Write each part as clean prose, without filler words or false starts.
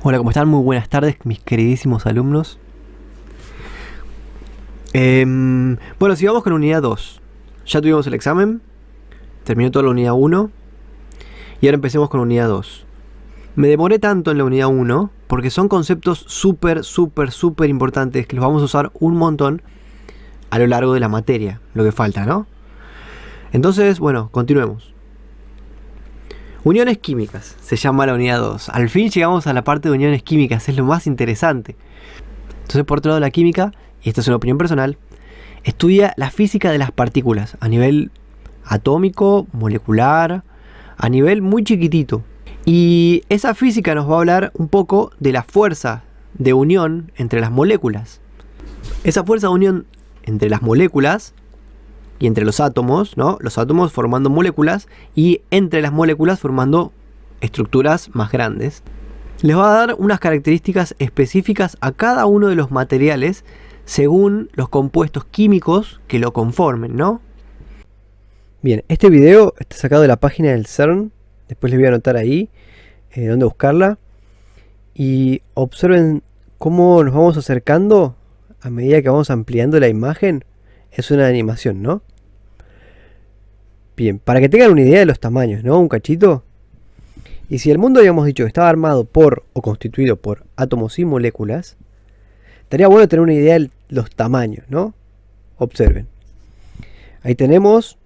Hola, ¿cómo están? Muy buenas tardes, mis queridísimos alumnos. Bueno, sigamos con la unidad 2. Ya tuvimos el examen, terminó toda la unidad 1 y ahora empecemos con la unidad 2. Me demoré tanto en la unidad 1 porque son conceptos súper importantes que los vamos a usar un montón a lo largo de la materia, lo que falta, ¿no? Entonces, bueno, continuemos. Uniones químicas, se llama la unidad 2. Al fin llegamos a la parte de uniones químicas, es lo más interesante. Entonces, por otro lado, la química, y esto es una opinión personal, estudia la física de las partículas a nivel atómico, molecular, a nivel muy chiquitito. Y esa física nos va a hablar un poco de la fuerza de unión entre las moléculas. Esa fuerza de unión entre las moléculas y entre los átomos, ¿no? Los átomos formando moléculas y entre las moléculas formando estructuras más grandes. Les va a dar unas características específicas a cada uno de los materiales según los compuestos químicos que lo conformen, ¿no? Bien, este video está sacado de la página del CERN. Después les voy a anotar ahí dónde buscarla. Y observen cómo nos vamos acercando a medida que vamos ampliando la imagen. Es una animación, ¿no? Bien, para que tengan una idea de los tamaños, ¿no? Un cachito. Y si el mundo, habíamos dicho, estaba armado por o constituido por átomos y moléculas, estaría bueno tener una idea de los tamaños, ¿no? Observen. Ahí tenemos.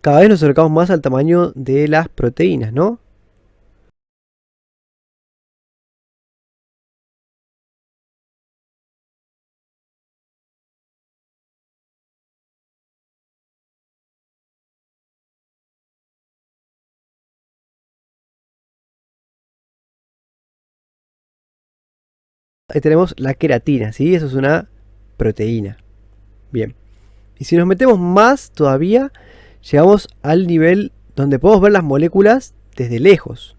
Cada vez nos acercamos más al tamaño de las proteínas, ¿no? Ahí tenemos la queratina, ¿sí? Eso es una proteína. Bien. Y si nos metemos más todavía, llegamos al nivel donde podemos ver las moléculas desde lejos.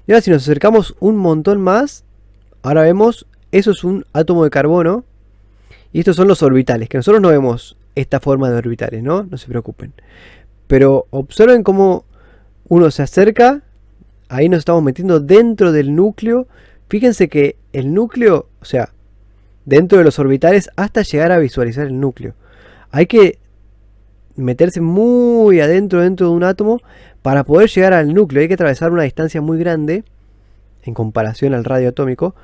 Y ahora si nos acercamos un montón más, ahora vemos, eso es un átomo de carbono. Y estos son los orbitales, que nosotros no vemos esta forma de orbitales, ¿no? No se preocupen. Pero observen cómo uno se acerca, ahí nos estamos metiendo dentro del núcleo. Fíjense que el núcleo, o sea, dentro de los orbitales hasta llegar a visualizar el núcleo. Hay que meterse muy adentro dentro de un átomo para poder llegar al núcleo. Hay que atravesar una distancia muy grande en comparación al radio atómico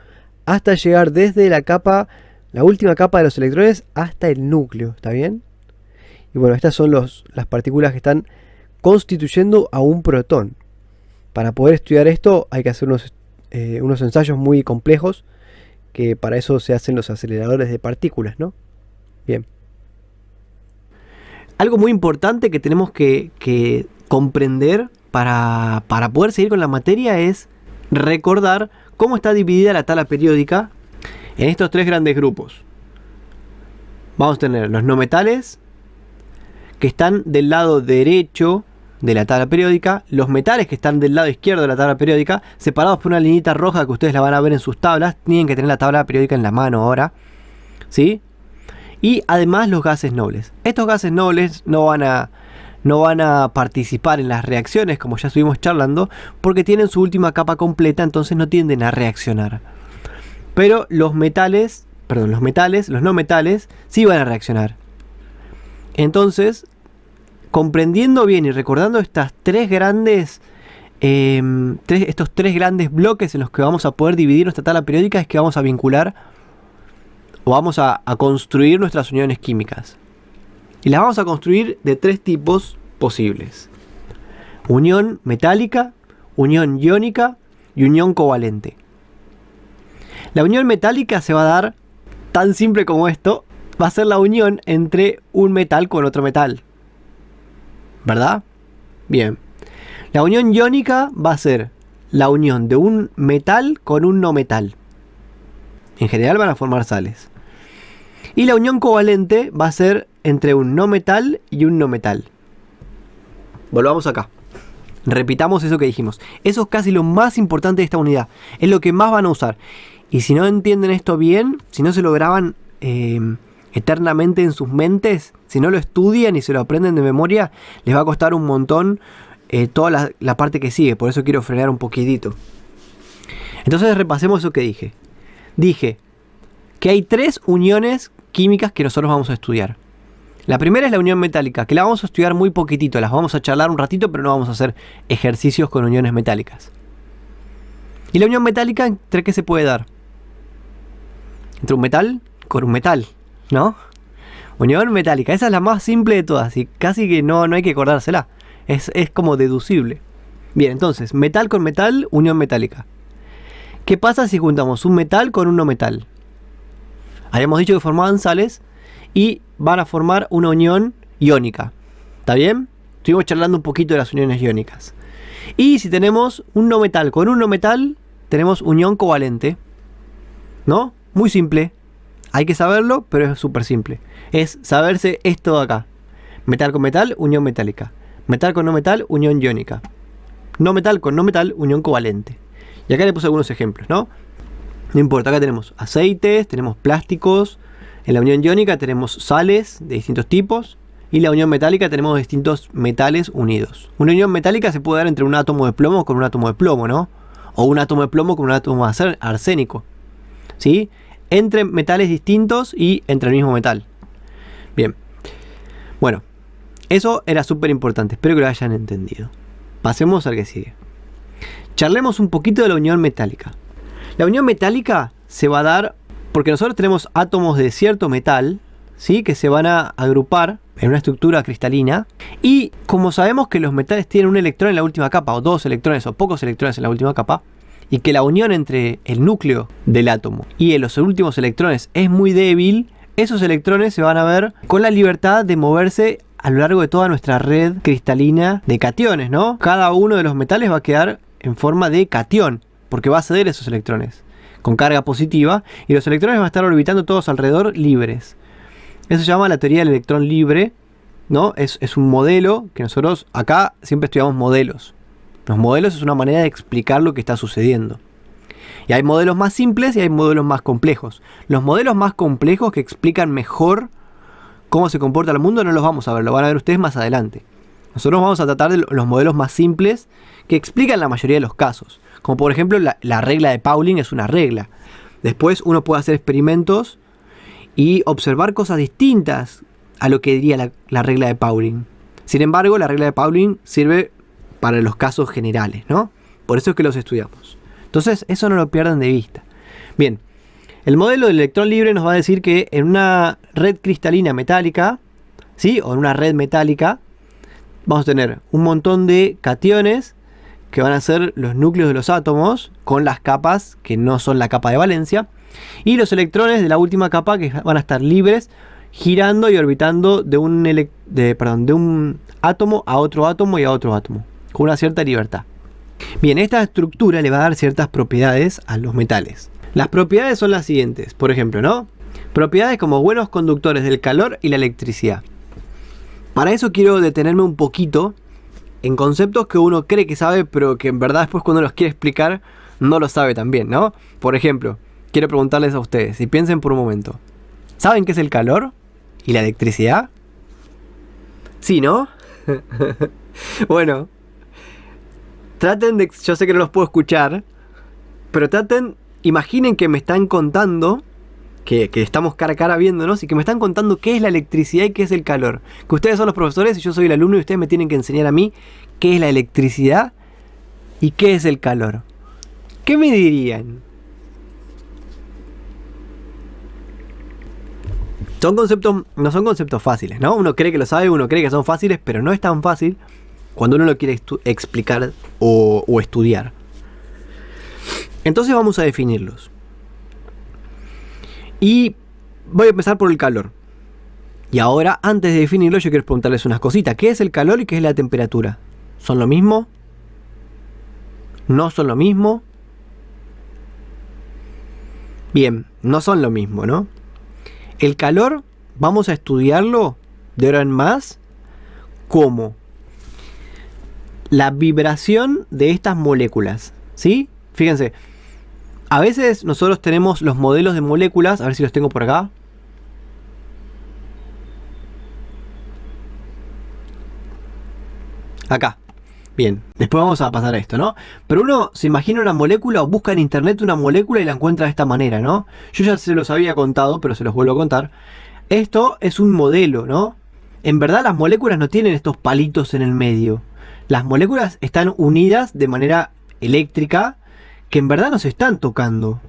hasta llegar desde la capa, la última capa de los electrones hasta el núcleo, ¿está bien? Y bueno, estas son las partículas que están constituyendo a un protón. Para poder estudiar esto hay que hacer unos ensayos muy complejos, que para eso se hacen los aceleradores de partículas, ¿no? Bien. Algo muy importante que tenemos que comprender para poder seguir con la materia es recordar cómo está dividida la tabla periódica en estos tres grandes grupos. Vamos a tener los no metales, que están del lado derecho de la tabla periódica, los metales que están del lado izquierdo de la tabla periódica, separados por una linita roja que ustedes la van a ver en sus tablas. Tienen que tener la tabla periódica en la mano ahora, ¿sí? Y además los gases nobles. Estos gases nobles no van a participar en las reacciones, como ya estuvimos charlando, porque tienen su última capa completa, entonces no tienden a reaccionar. Pero los no metales, sí van a reaccionar. Entonces, comprendiendo bien y recordando estos tres grandes bloques en los que vamos a poder dividir nuestra tabla periódica, es que vamos a vincular o vamos a construir nuestras uniones químicas. Y las vamos a construir de tres tipos posibles: unión metálica, unión iónica y unión covalente. La unión metálica se va a dar tan simple como esto. Va a ser la unión entre un metal con otro metal, ¿verdad? Bien. La unión iónica va a ser la unión de un metal con un no metal. En general van a formar sales. Y la unión covalente va a ser entre un no metal y un no metal. Volvamos acá. Repitamos eso que dijimos. Eso es casi lo más importante de esta unidad. Es lo que más van a usar. Y si no entienden esto bien, si no se lo graban eternamente en sus mentes, si no lo estudian y se lo aprenden de memoria, les va a costar un montón toda la parte que sigue, por eso quiero frenar un poquitito. Entonces repasemos eso que dije. Dije que hay 3 uniones químicas que nosotros vamos a estudiar. La primera es la unión metálica, que la vamos a estudiar muy poquitito, las vamos a charlar un ratito, pero no vamos a hacer ejercicios con uniones metálicas. ¿Y la unión metálica entre qué se puede dar? Entre un metal con un metal, ¿no? Unión metálica, esa es la más simple de todas y casi que no hay que acordársela. Es como deducible. Bien, entonces, metal con metal, unión metálica. ¿Qué pasa si juntamos un metal con un no metal? Habíamos dicho que formaban sales y van a formar una unión iónica. ¿Está bien? Estuvimos charlando un poquito de las uniones iónicas. Y si tenemos un no metal con un no metal, tenemos unión covalente. ¿No? Muy simple. Hay que saberlo, pero es súper simple. Es saberse esto de acá. Metal con metal, unión metálica. Metal con no metal, unión iónica. No metal con no metal, unión covalente. Y acá le puse algunos ejemplos, ¿no? No importa, acá tenemos aceites, tenemos plásticos. En la unión iónica tenemos sales de distintos tipos. Y la unión metálica tenemos distintos metales unidos. Una unión metálica se puede dar entre un átomo de plomo con un átomo de plomo, ¿no? O un átomo de plomo con un átomo de arsénico. ¿Sí? Entre metales distintos y entre el mismo metal. Bien. Bueno, eso era súper importante. Espero que lo hayan entendido. Pasemos al que sigue. Charlemos un poquito de la unión metálica. La unión metálica se va a dar porque nosotros tenemos átomos de cierto metal, ¿sí? Que se van a agrupar en una estructura cristalina. Y como sabemos que los metales tienen un electrón en la última capa, o 2 electrones, o pocos electrones en la última capa, y que la unión entre el núcleo del átomo y los últimos electrones es muy débil, esos electrones se van a ver con la libertad de moverse a lo largo de toda nuestra red cristalina de cationes, ¿no? Cada uno de los metales va a quedar en forma de catión, porque va a ceder esos electrones con carga positiva, y los electrones van a estar orbitando todos alrededor libres. Eso se llama la teoría del electrón libre, ¿no? Es un modelo que nosotros acá siempre estudiamos modelos. Los modelos es una manera de explicar lo que está sucediendo. Y hay modelos más simples y hay modelos más complejos. Los modelos más complejos que explican mejor cómo se comporta el mundo no los vamos a ver, lo van a ver ustedes más adelante. Nosotros vamos a tratar de los modelos más simples que explican la mayoría de los casos. Como por ejemplo la regla de Pauling es una regla. Después uno puede hacer experimentos y observar cosas distintas a lo que diría la regla de Pauling. Sin embargo, la regla de Pauling sirve para los casos generales, ¿no? Por eso es que los estudiamos. Entonces, eso no lo pierdan de vista. Bien, el modelo del electrón libre nos va a decir que en una red cristalina metálica, ¿sí? O en una red metálica, vamos a tener un montón de cationes que van a ser los núcleos de los átomos con las capas que no son la capa de valencia, y los electrones de la última capa que van a estar libres girando y orbitando de un átomo a otro átomo y a otro átomo, con una cierta libertad. Bien, esta estructura le va a dar ciertas propiedades a los metales. Las propiedades son las siguientes, por ejemplo, ¿no? Propiedades como buenos conductores del calor y la electricidad. Para eso quiero detenerme un poquito en conceptos que uno cree que sabe, pero que en verdad después cuando los quiere explicar no lo sabe tan bien, ¿no? Por ejemplo, quiero preguntarles a ustedes, y piensen por un momento. ¿Saben qué es el calor y la electricidad? Sí, ¿no? Bueno, traten de... Yo sé que no los puedo escuchar, pero imaginen que me están contando, que estamos cara a cara viéndonos, y que me están contando qué es la electricidad y qué es el calor. Que ustedes son los profesores y yo soy el alumno y ustedes me tienen que enseñar a mí qué es la electricidad y qué es el calor. ¿Qué me dirían? No son conceptos fáciles, ¿no? Uno cree que lo sabe, uno cree que son fáciles, pero no es tan fácil cuando uno lo quiere explicar o estudiar. Entonces vamos a definirlos. Y voy a empezar por el calor. Y ahora, antes de definirlo, yo quiero preguntarles unas cositas. ¿Qué es el calor y qué es la temperatura? ¿Son lo mismo? ¿No son lo mismo? Bien, no son lo mismo, ¿no? El calor, vamos a estudiarlo de ahora en más como la vibración de estas moléculas, ¿sí? Fíjense, a veces nosotros tenemos los modelos de moléculas, a ver si los tengo por acá. Acá. Bien, después vamos a pasar a esto, ¿no? Pero uno se imagina una molécula o busca en internet una molécula y la encuentra de esta manera, ¿no? Yo ya se los había contado, pero se los vuelvo a contar. Esto es un modelo, ¿no? En verdad las moléculas no tienen estos palitos en el medio. Las moléculas están unidas de manera eléctrica que en verdad no se están tocando.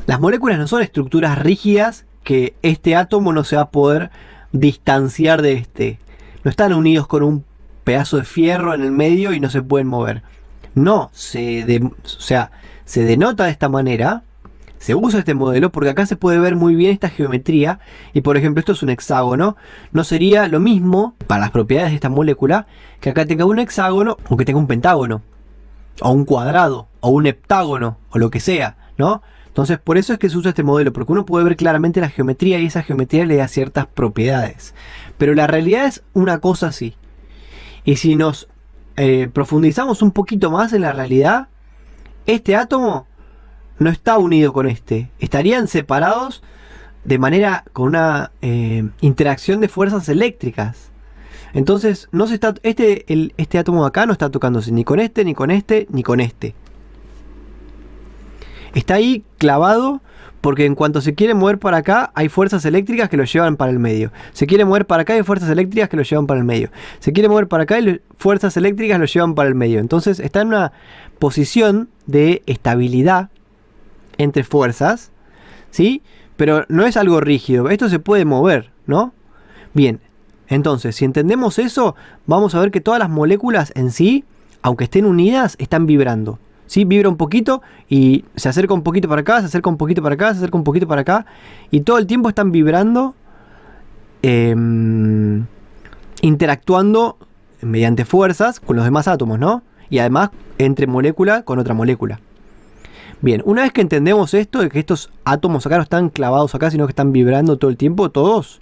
Las moléculas no son estructuras rígidas que este átomo no se va a poder distanciar de este. No están unidos con un pedazo de fierro en el medio y no se pueden mover. No, se denota de esta manera. Se usa este modelo porque acá se puede ver muy bien esta geometría. Y por ejemplo, esto es un hexágono. No sería lo mismo para las propiedades de esta molécula que acá tenga un hexágono o que tenga un pentágono, o un cuadrado, o un heptágono, o lo que sea, ¿no? Entonces por eso es que se usa este modelo, porque uno puede ver claramente la geometría y esa geometría le da ciertas propiedades. Pero la realidad es una cosa así. Y si nos profundizamos un poquito más en la realidad, este átomo no está unido con este. Estarían separados de manera con una interacción de fuerzas eléctricas. Entonces no se está, este átomo de acá no está tocándose ni con este, ni con este, ni con este. Está ahí clavado porque en cuanto se quiere mover para acá hay fuerzas eléctricas que lo llevan para el medio. Se quiere mover para acá hay fuerzas eléctricas que lo llevan para el medio. Se quiere mover para acá y fuerzas eléctricas lo llevan para el medio. Entonces está en una posición de estabilidad entre fuerzas, ¿sí? Pero no es algo rígido. Esto se puede mover, ¿no? Bien, entonces si entendemos eso, vamos a ver que todas las moléculas en sí, aunque estén unidas, están vibrando. ¿Sí? Vibra un poquito y se acerca un poquito para acá, se acerca un poquito para acá, se acerca un poquito para acá. Y todo el tiempo están vibrando, interactuando mediante fuerzas con los demás átomos, ¿no? Y además entre molécula con otra molécula. Bien, una vez que entendemos esto, de que estos átomos acá no están clavados acá, sino que están vibrando todo el tiempo, todos,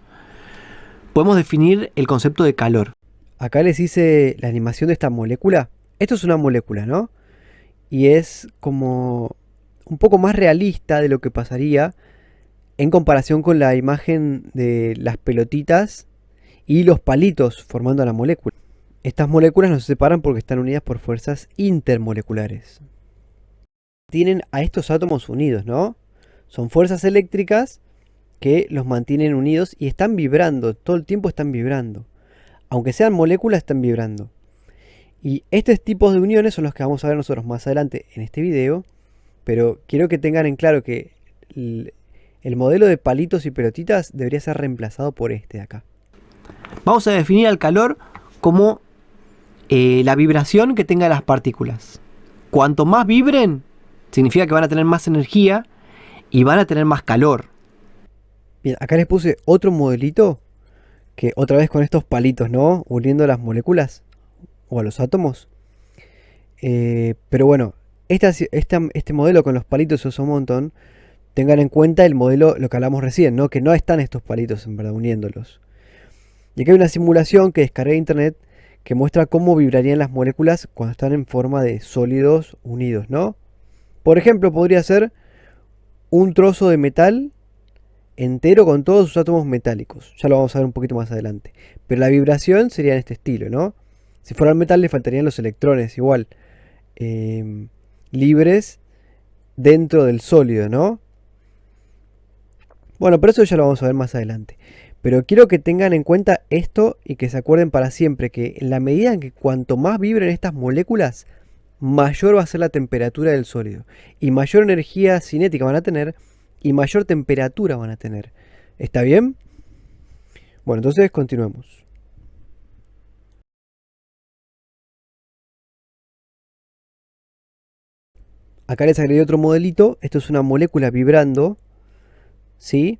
podemos definir el concepto de calor. Acá les hice la animación de esta molécula. Esto es una molécula, ¿no? Y es como un poco más realista de lo que pasaría en comparación con la imagen de las pelotitas y los palitos formando la molécula. Estas moléculas no se separan porque están unidas por fuerzas intermoleculares. Tienen a estos átomos unidos, ¿no? Son fuerzas eléctricas que los mantienen unidos y están vibrando, todo el tiempo están vibrando. Aunque sean moléculas, están vibrando. Y estos tipos de uniones son los que vamos a ver nosotros más adelante en este video. Pero quiero que tengan en claro que el modelo de palitos y pelotitas debería ser reemplazado por este de acá. Vamos a definir al calor como la vibración que tengan las partículas. Cuanto más vibren, significa que van a tener más energía y van a tener más calor. Bien, acá les puse otro modelito que otra vez con estos palitos, ¿no? Uniendo las moléculas o a los átomos. Pero bueno, este modelo con los palitos se usa un montón. Tengan en cuenta el modelo, lo que hablamos recién, ¿no? Que no están estos palitos en verdad uniéndolos. Y aquí hay una simulación que descargué de internet que muestra cómo vibrarían las moléculas cuando están en forma de sólidos unidos, ¿no? Por ejemplo, podría ser un trozo de metal entero con todos sus átomos metálicos. Ya lo vamos a ver un poquito más adelante. Pero la vibración sería en este estilo, ¿no? Si fuera el metal le faltarían los electrones igual, libres dentro del sólido, ¿no? Bueno, pero eso ya lo vamos a ver más adelante. Pero quiero que tengan en cuenta esto y que se acuerden para siempre que en la medida en que cuanto más vibren estas moléculas, mayor va a ser la temperatura del sólido. Y mayor energía cinética van a tener y mayor temperatura van a tener. ¿Está bien? Bueno, entonces continuemos. Acá les agregué otro modelito. Esto es una molécula vibrando, ¿sí?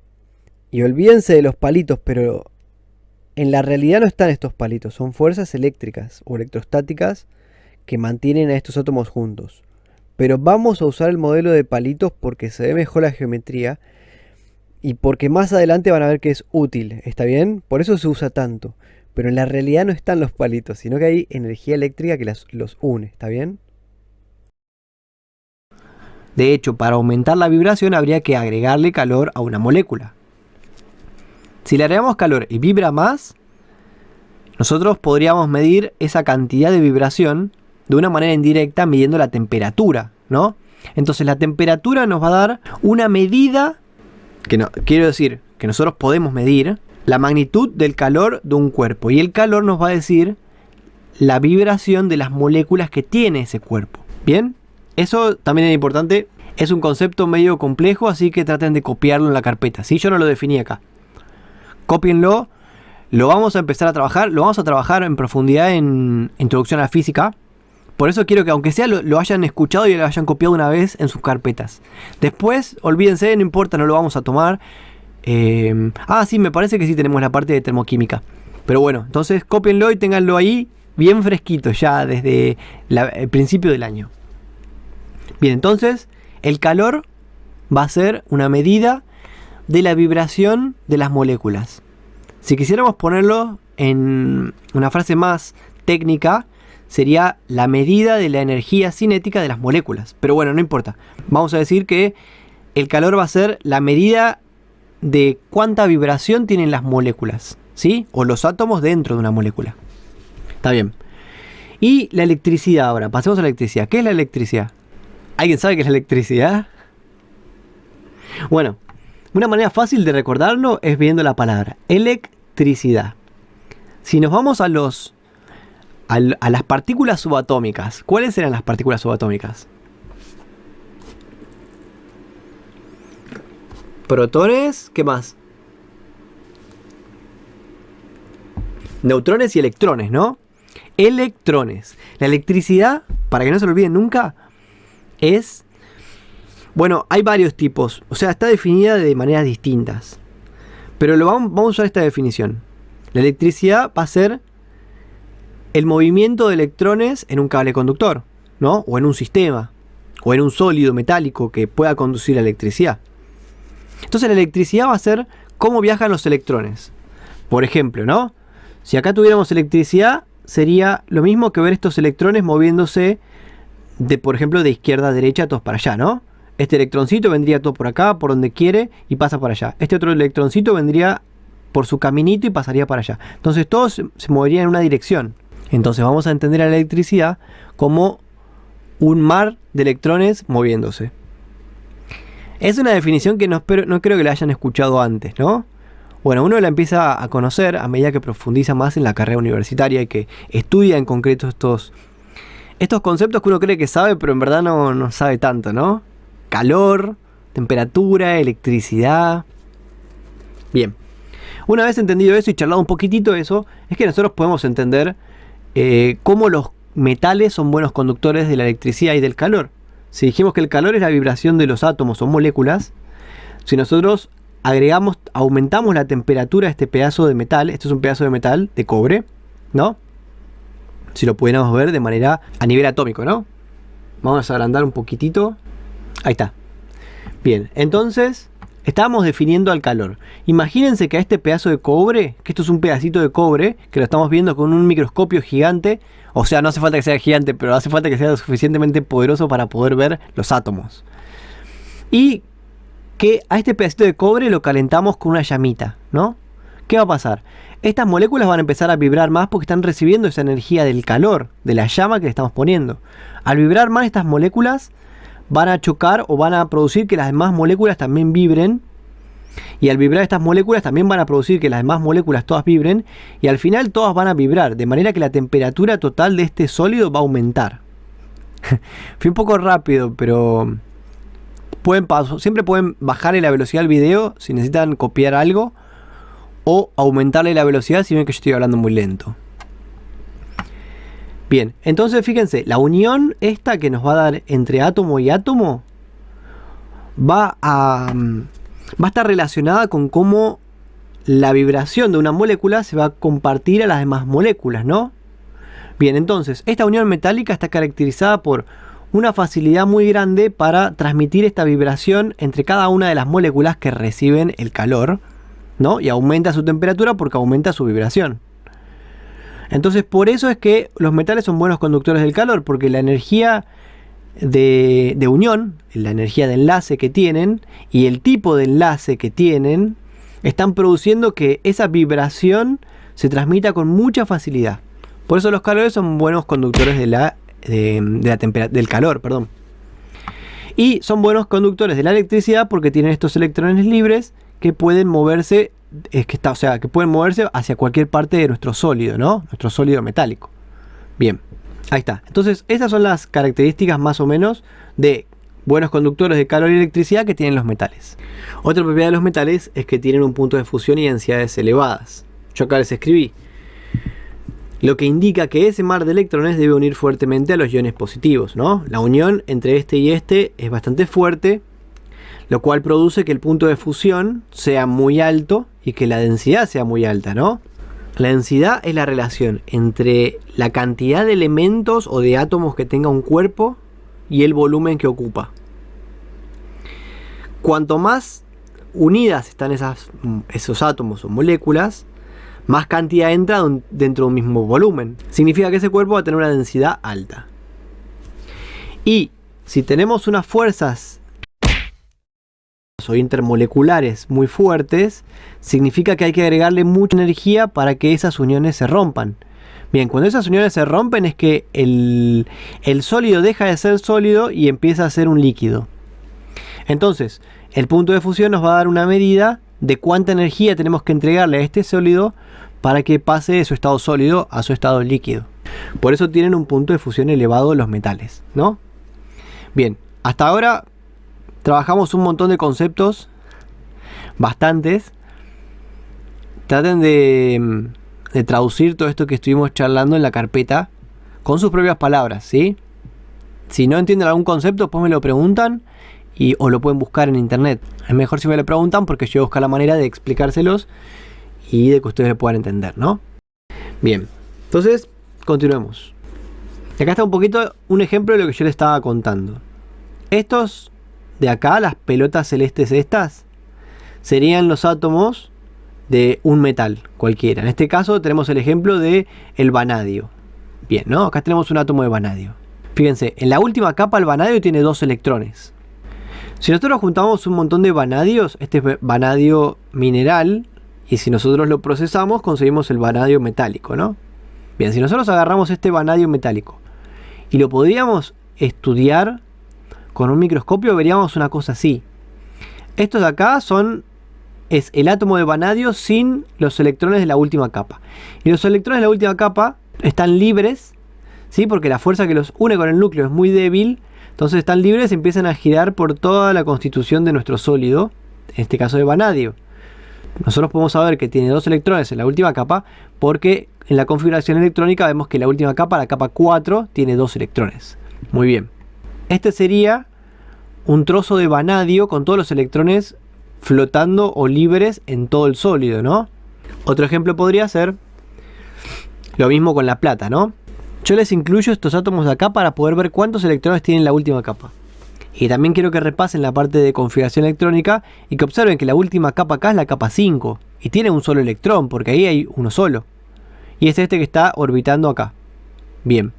Y olvídense de los palitos, pero en la realidad no están estos palitos. Son fuerzas eléctricas o electrostáticas que mantienen a estos átomos juntos. Pero vamos a usar el modelo de palitos porque se ve mejor la geometría y porque más adelante van a ver que es útil. ¿Está bien? Por eso se usa tanto. Pero en la realidad no están los palitos, sino que hay energía eléctrica que los une. ¿Está bien? De hecho, para aumentar la vibración habría que agregarle calor a una molécula. Si le agregamos calor y vibra más, nosotros podríamos medir esa cantidad de vibración de una manera indirecta midiendo la temperatura, ¿no? Entonces la temperatura nos va a dar una medida, que no, quiero decir que nosotros podemos medir la magnitud del calor de un cuerpo, y el calor nos va a decir la vibración de las moléculas que tiene ese cuerpo. ¿Bien? Eso también es importante. Es un concepto medio complejo, así que traten de copiarlo en la carpeta. ¿Sí? Yo no lo definí acá. Cópienlo. Lo vamos a empezar a trabajar. Lo vamos a trabajar en profundidad en Introducción a la Física. Por eso quiero que aunque sea lo hayan escuchado y lo hayan copiado una vez en sus carpetas. Después, olvídense, no importa, no lo vamos a tomar. Sí, me parece que sí tenemos la parte de termoquímica. Pero bueno, entonces cópienlo y ténganlo ahí bien fresquito ya desde el principio del año. Bien, entonces el calor va a ser una medida de la vibración de las moléculas. Si quisiéramos ponerlo en una frase más técnica, sería la medida de la energía cinética de las moléculas. Pero bueno, no importa. Vamos a decir que el calor va a ser la medida de cuánta vibración tienen las moléculas, ¿sí? O los átomos dentro de una molécula. Está bien. Y la electricidad ahora. Pasemos a la electricidad. ¿Qué es la electricidad? ¿Alguien sabe qué es la electricidad? Bueno, una manera fácil de recordarlo es viendo la palabra electricidad. Si nos vamos a las partículas subatómicas, ¿cuáles eran las partículas subatómicas? Protones, ¿qué más? Neutrones y electrones, ¿no? Electrones. La electricidad, para que no se lo olviden nunca, es... Bueno, hay varios tipos. O sea, está definida de maneras distintas. Pero vamos a usar esta definición. La electricidad va a ser el movimiento de electrones en un cable conductor, ¿no? O en un sistema. O en un sólido metálico que pueda conducir la electricidad. Entonces la electricidad va a ser cómo viajan los electrones. Por ejemplo, ¿no? Si acá tuviéramos electricidad, sería lo mismo que ver estos electrones moviéndose por ejemplo, de izquierda a derecha, todos para allá, ¿no? Este electroncito vendría todo por acá, por donde quiere, y pasa para allá. Este otro electroncito vendría por su caminito y pasaría para allá. Entonces todos se moverían en una dirección. Entonces vamos a entender a la electricidad como un mar de electrones moviéndose. Es una definición que no creo que la hayan escuchado antes, ¿no? Bueno, uno la empieza a conocer a medida que profundiza más en la carrera universitaria y que estudia en concreto estos conceptos que uno cree que sabe, pero en verdad no sabe tanto, ¿no? Calor, temperatura, electricidad. Bien. Una vez entendido eso y charlado un poquitito de eso, es que nosotros podemos entender cómo los metales son buenos conductores de la electricidad y del calor. Si dijimos que el calor es la vibración de los átomos o moléculas, si nosotros aumentamos la temperatura de este pedazo de metal, esto es un pedazo de metal de cobre, ¿no? Si lo pudiéramos ver de manera a nivel atómico, ¿no? Vamos a agrandar un poquitito. Ahí está. Bien, entonces estábamos definiendo al calor. Imagínense que a este pedazo de cobre, que esto es un pedacito de cobre, que lo estamos viendo con un microscopio gigante. O sea, no hace falta que sea gigante, pero hace falta que sea lo suficientemente poderoso para poder ver los átomos. Y que a este pedacito de cobre lo calentamos con una llamita, ¿no? ¿Qué va a pasar? Estas moléculas van a empezar a vibrar más porque están recibiendo esa energía del calor, de la llama que le estamos poniendo. Al vibrar más estas moléculas, van a chocar o van a producir que las demás moléculas también vibren. Y al vibrar estas moléculas también van a producir que las demás moléculas todas vibren. Y al final todas van a vibrar, de manera que la temperatura total de este sólido va a aumentar. Fui un poco rápido, pero siempre pueden bajarle la velocidad al video si necesitan copiar algo. O aumentarle la velocidad si ven que yo estoy hablando muy lento. Bien, entonces fíjense, la unión esta que nos va a dar entre átomo y átomo va a estar relacionada con cómo la vibración de una molécula se va a compartir a las demás moléculas, ¿no? Bien, entonces, esta unión metálica está caracterizada por una facilidad muy grande para transmitir esta vibración entre cada una de las moléculas que reciben el calor, ¿no? Y aumenta su temperatura porque aumenta su vibración. Entonces por eso es que los metales son buenos conductores del calor, porque la energía de unión, la energía de enlace que tienen y el tipo de enlace que tienen están produciendo que esa vibración se transmita con mucha facilidad. Por eso los calores son buenos conductores de la del calor, perdón. Y son buenos conductores de la electricidad porque tienen estos electrones libres que pueden moverse, que pueden moverse hacia cualquier parte de nuestro sólido, ¿no? Nuestro sólido metálico. Bien, ahí está. Entonces, esas son las características más o menos de buenos conductores de calor y electricidad que tienen los metales. Otra propiedad de los metales es que tienen un punto de fusión y densidades elevadas. Yo acá les escribí. Lo que indica que ese mar de electrones debe unir fuertemente a los iones positivos, ¿no? La unión entre este y este es bastante fuerte, lo cual produce que el punto de fusión sea muy alto y que la densidad sea muy alta, ¿no? La densidad es la relación entre la cantidad de elementos o de átomos que tenga un cuerpo y el volumen que ocupa. Cuanto más unidas están esos átomos o moléculas, más cantidad entra dentro de un mismo volumen. Significa que ese cuerpo va a tener una densidad alta. Y si tenemos unas fuerzas o intermoleculares muy fuertes, significa que hay que agregarle mucha energía para que esas uniones se rompan. Bien, cuando esas uniones se rompen es que el sólido deja de ser sólido y empieza a ser un líquido. Entonces, el punto de fusión nos va a dar una medida de cuánta energía tenemos que entregarle a este sólido para que pase de su estado sólido a su estado líquido. Por eso tienen un punto de fusión elevado los metales, ¿no? Bien, hasta ahora trabajamos un montón de conceptos, bastantes. Traten de traducir todo esto que estuvimos charlando en la carpeta con sus propias palabras, ¿sí? Si no entienden algún concepto, pues me lo preguntan o lo pueden buscar en internet. Es mejor si me lo preguntan porque yo voy a buscar la manera de explicárselos y de que ustedes lo puedan entender, ¿no? Bien, entonces continuemos. Acá está un poquito un ejemplo de lo que yo les estaba contando. Estos de acá, las pelotas celestes estas, serían los átomos de un metal cualquiera. En este caso tenemos el ejemplo de el vanadio. Bien, ¿no? Acá tenemos un átomo de vanadio. Fíjense, en la última capa el vanadio tiene 2 electrones. Si nosotros juntamos un montón de vanadios, este es vanadio mineral, y si nosotros lo procesamos, conseguimos el vanadio metálico, ¿no? Bien, si nosotros agarramos este vanadio metálico y lo podríamos estudiar con un microscopio, veríamos una cosa así. Estos de acá es el átomo de vanadio sin los electrones de la última capa. Y los electrones de la última capa están libres, ¿sí? Porque la fuerza que los une con el núcleo es muy débil. Entonces están libres y empiezan a girar por toda la constitución de nuestro sólido, en este caso de vanadio. Nosotros podemos saber que tiene 2 electrones en la última capa porque en la configuración electrónica vemos que la última capa, la capa 4, tiene 2 electrones. Muy bien. Este sería un trozo de vanadio con todos los electrones flotando o libres en todo el sólido, ¿no? Otro ejemplo podría ser lo mismo con la plata, ¿no? Yo les incluyo estos átomos de acá para poder ver cuántos electrones tienen la última capa. Y también quiero que repasen la parte de configuración electrónica y que observen que la última capa acá es la capa 5 y tiene un solo electrón porque ahí hay uno solo. Y es este que está orbitando acá. Bien,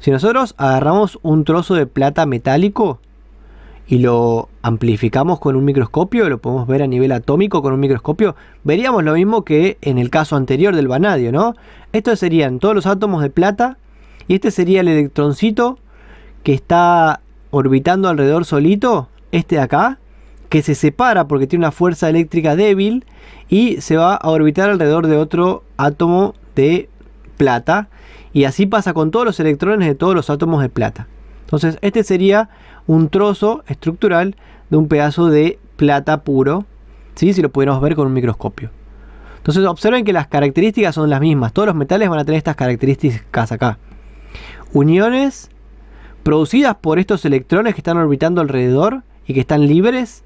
si nosotros agarramos un trozo de plata metálico y lo amplificamos con un microscopio, lo podemos ver a nivel atómico con un microscopio, veríamos lo mismo que en el caso anterior del vanadio, ¿no? Estos serían todos los átomos de plata y este sería el electroncito que está orbitando alrededor solito, este de acá, que se separa porque tiene una fuerza eléctrica débil y se va a orbitar alrededor de otro átomo de plata, y así pasa con todos los electrones de todos los átomos de plata. Entonces este sería un trozo estructural de un pedazo de plata puro, ¿sí? Si lo pudiéramos ver con un microscopio. Entonces observen que las características son las mismas, todos los metales van a tener estas características acá. Uniones producidas por estos electrones que están orbitando alrededor y que están libres,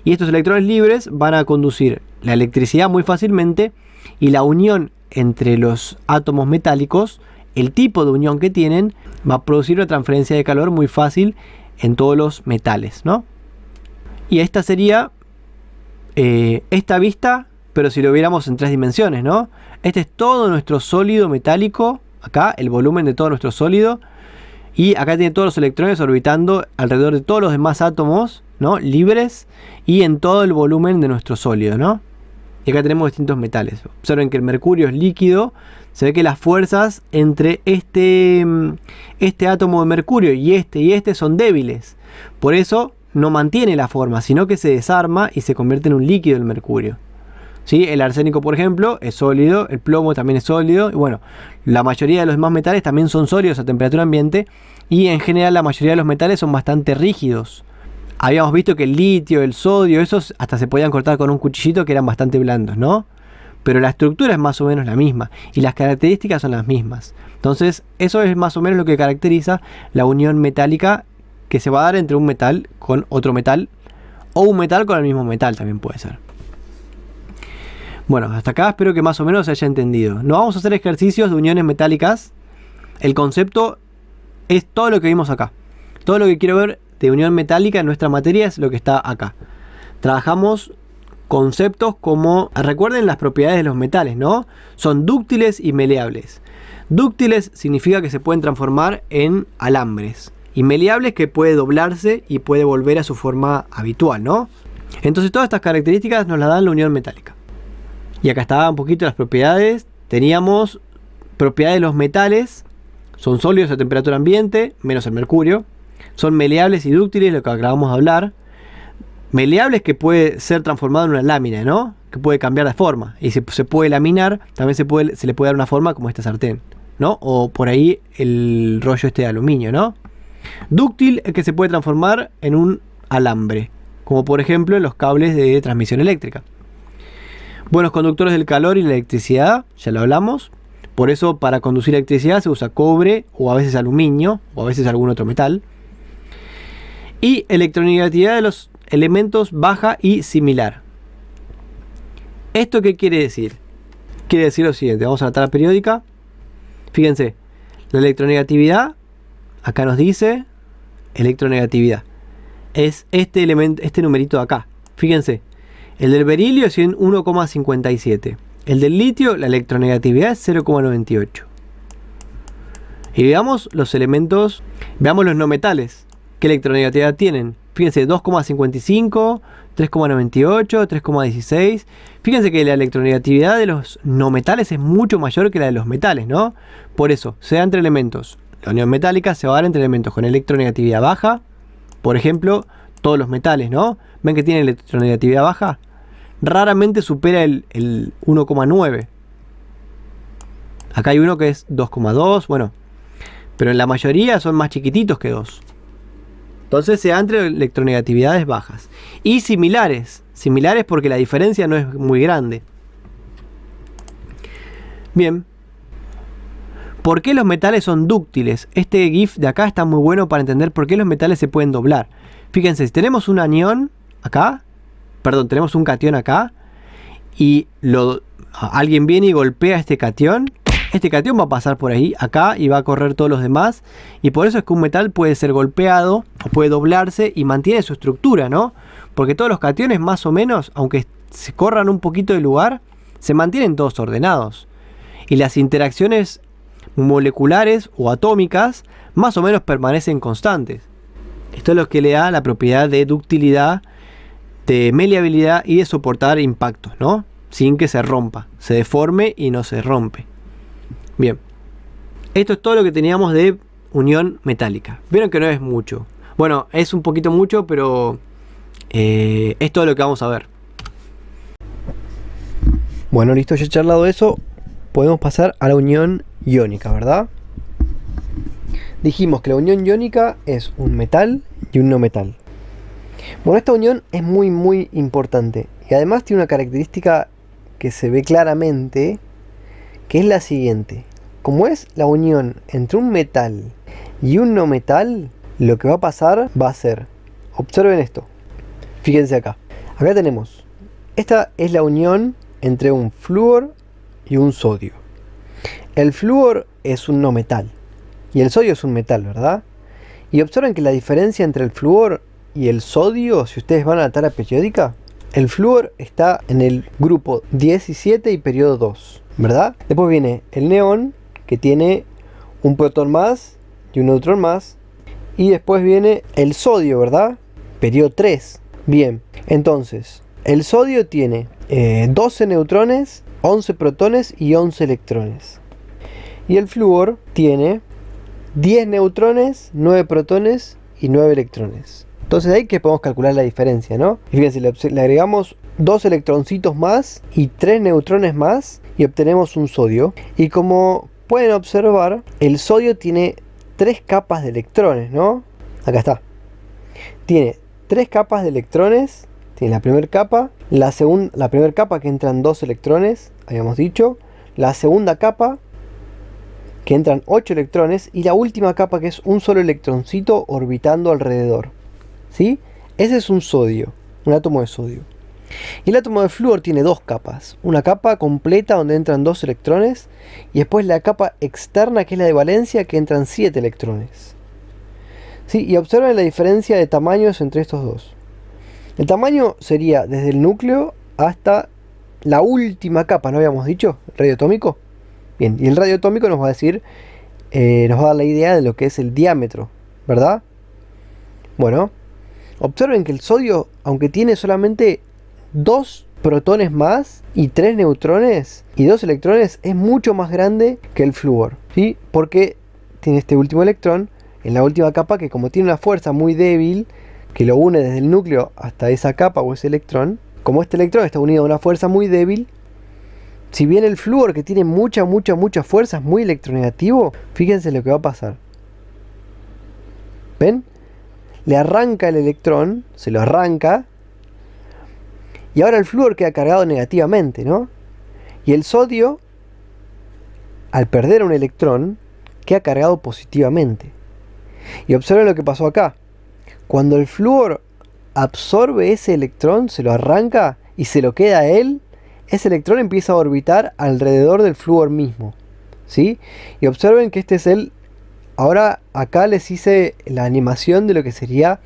y estos electrones libres van a conducir la electricidad muy fácilmente, y la unión entre los átomos metálicos, el tipo de unión que tienen, va a producir una transferencia de calor muy fácil en todos los metales, ¿no? Y esta sería esta vista, pero si lo viéramos en 3 dimensiones, ¿no? Este es todo nuestro sólido metálico, acá el volumen de todo nuestro sólido, y acá tiene todos los electrones orbitando alrededor de todos los demás átomos, ¿no? Libres, y en todo el volumen de nuestro sólido, ¿no? Y acá tenemos distintos metales. Observen que el mercurio es líquido, se ve que las fuerzas entre este átomo de mercurio y este son débiles. Por eso no mantiene la forma, sino que se desarma y se convierte en un líquido el mercurio. ¿Sí? El arsénico, por ejemplo, es sólido, el plomo también es sólido, y bueno, la mayoría de los demás metales también son sólidos a temperatura ambiente, y en general la mayoría de los metales son bastante rígidos. Habíamos visto que el litio, el sodio, esos hasta se podían cortar con un cuchillito, que eran bastante blandos, ¿no? Pero la estructura es más o menos la misma, y las características son las mismas. Entonces, eso es más o menos lo que caracteriza la unión metálica que se va a dar entre un metal con otro metal, o un metal con el mismo metal también puede ser. Bueno, hasta acá espero que más o menos se haya entendido. No vamos a hacer ejercicios de uniones metálicas. El concepto es todo lo que vimos acá. Todo lo que quiero ver de unión metálica en nuestra materia es lo que está acá. Trabajamos conceptos como, recuerden las propiedades de los metales, ¿no? Son dúctiles y meleables. Dúctiles significa que se pueden transformar en alambres. Y meleables, que puede doblarse y puede volver a su forma habitual, ¿no? Entonces todas estas características nos las dan la unión metálica. Y acá estaban un poquito las propiedades. Teníamos propiedades de los metales. Son sólidos a temperatura ambiente, menos el mercurio. Son meleables y dúctiles, lo que acabamos de hablar. Meleables, que puede ser transformado en una lámina, ¿no? Que puede cambiar de forma. Y se puede laminar, también se le puede dar una forma como esta sartén, ¿no? O por ahí el rollo este de aluminio, ¿no? Dúctil es que se puede transformar en un alambre, como por ejemplo en los cables de transmisión eléctrica. Buenos conductores del calor y la electricidad, ya lo hablamos. Por eso para conducir electricidad se usa cobre o a veces aluminio o a veces algún otro metal. Y electronegatividad de los elementos baja y similar. ¿Esto qué quiere decir? Quiere decir lo siguiente, vamos a la tabla periódica. Fíjense, la electronegatividad, acá nos dice electronegatividad. Es este elemento, este numerito de acá. Fíjense. El del berilio es 1,57. El del litio, la electronegatividad es 0,98. Y veamos los elementos, veamos los no metales. ¿Qué electronegatividad tienen? Fíjense, 2,55, 3,98, 3,16. Fíjense que la electronegatividad de los no metales es mucho mayor que la de los metales, ¿no? Por eso, se da entre elementos. La unión metálica se va a dar entre elementos con electronegatividad baja. Por ejemplo, todos los metales, ¿no? ¿Ven que tienen electronegatividad baja? Raramente supera el 1,9. Acá hay uno que es 2,2, bueno. Pero en la mayoría son más chiquititos que 2. Entonces se da entre electronegatividades bajas. Y similares. Similares porque la diferencia no es muy grande. Bien. ¿Por qué los metales son dúctiles? Este GIF de acá está muy bueno para entender por qué los metales se pueden doblar. Fíjense, si tenemos un anión acá, tenemos un catión acá, y alguien viene y golpea este catión va a pasar por ahí, acá, y va a correr todos los demás, y por eso es que un metal puede ser golpeado, o puede doblarse, y mantiene su estructura, ¿no? Porque todos los cationes, más o menos, aunque se corran un poquito de lugar, se mantienen todos ordenados. Y las interacciones moleculares o atómicas, más o menos permanecen constantes. Esto es lo que le da la propiedad de ductilidad, de maleabilidad y de soportar impactos, ¿no? Sin que se rompa, se deforme y no se rompe. Bien, esto es todo lo que teníamos de unión metálica. Vieron que no es mucho. Bueno, es un poquito mucho, pero es todo lo que vamos a ver. Bueno, listo, ya he charlado de eso. Podemos pasar a la unión iónica, ¿verdad? Dijimos que la unión iónica es un metal y un no metal. Bueno, esta unión es muy importante. Y además tiene una característica que se ve claramente, que es la siguiente. Como es la unión entre un metal y un no metal, lo que va a pasar va a ser, observen esto, fíjense acá. Acá tenemos, esta es la unión entre un flúor y un sodio. El flúor es un no metal y el sodio es un metal, ¿verdad? Y observen que la diferencia entre el flúor y el sodio, si ustedes van a la tabla periódica, el flúor está en el grupo 17 y periodo 2, ¿verdad? Después viene el neón, que tiene un protón más y un neutrón más. Y después viene el sodio, ¿verdad? Periodo 3. Bien, entonces, el sodio tiene 12 neutrones, 11 protones y 11 electrones. Y el flúor tiene 10 neutrones, 9 protones y 9 electrones. Entonces ahí que podemos calcular la diferencia, ¿no? Y fíjense, le agregamos 2 electroncitos más y 3 neutrones más y obtenemos un sodio. Y como pueden observar, el sodio tiene 3 capas de electrones, ¿no? Acá está. Tiene 3 capas de electrones. Tiene la primera capa, la primera capa que entran 2 electrones, habíamos dicho. La segunda capa que entran 8 electrones y la última capa que es un solo electroncito orbitando alrededor. ¿Sí? Ese es un sodio, un átomo de sodio. Y el átomo de flúor tiene 2 capas. Una capa completa donde entran 2 electrones y después la capa externa que es la de valencia que entran 7 electrones. ¿Sí? Y observen la diferencia de tamaños entre estos dos. El tamaño sería desde el núcleo hasta la última capa, ¿no habíamos dicho? Radioatómico. Bien, y el radioatómico nos va a decir, nos va a dar la idea de lo que es el diámetro, ¿verdad? Bueno, observen que el sodio, aunque tiene solamente 2 protones más y 3 neutrones y 2 electrones, es mucho más grande que el flúor, ¿sí? Porque tiene este último electrón en la última capa que, como tiene una fuerza muy débil que lo une desde el núcleo hasta esa capa o ese electrón, como este electrón está unido a una fuerza muy débil, si bien el flúor, que tiene mucha fuerza, es muy electronegativo, fíjense lo que va a pasar. ¿Ven? Le arranca el electrón, se lo arranca, y ahora el flúor queda cargado negativamente, ¿no? Y el sodio, al perder un electrón, queda cargado positivamente. Y observen lo que pasó acá. Cuando el flúor absorbe ese electrón, se lo arranca y se lo queda a él, ese electrón empieza a orbitar alrededor del flúor mismo, ¿sí? Y observen que este es el... Ahora acá les hice la animación de lo que sería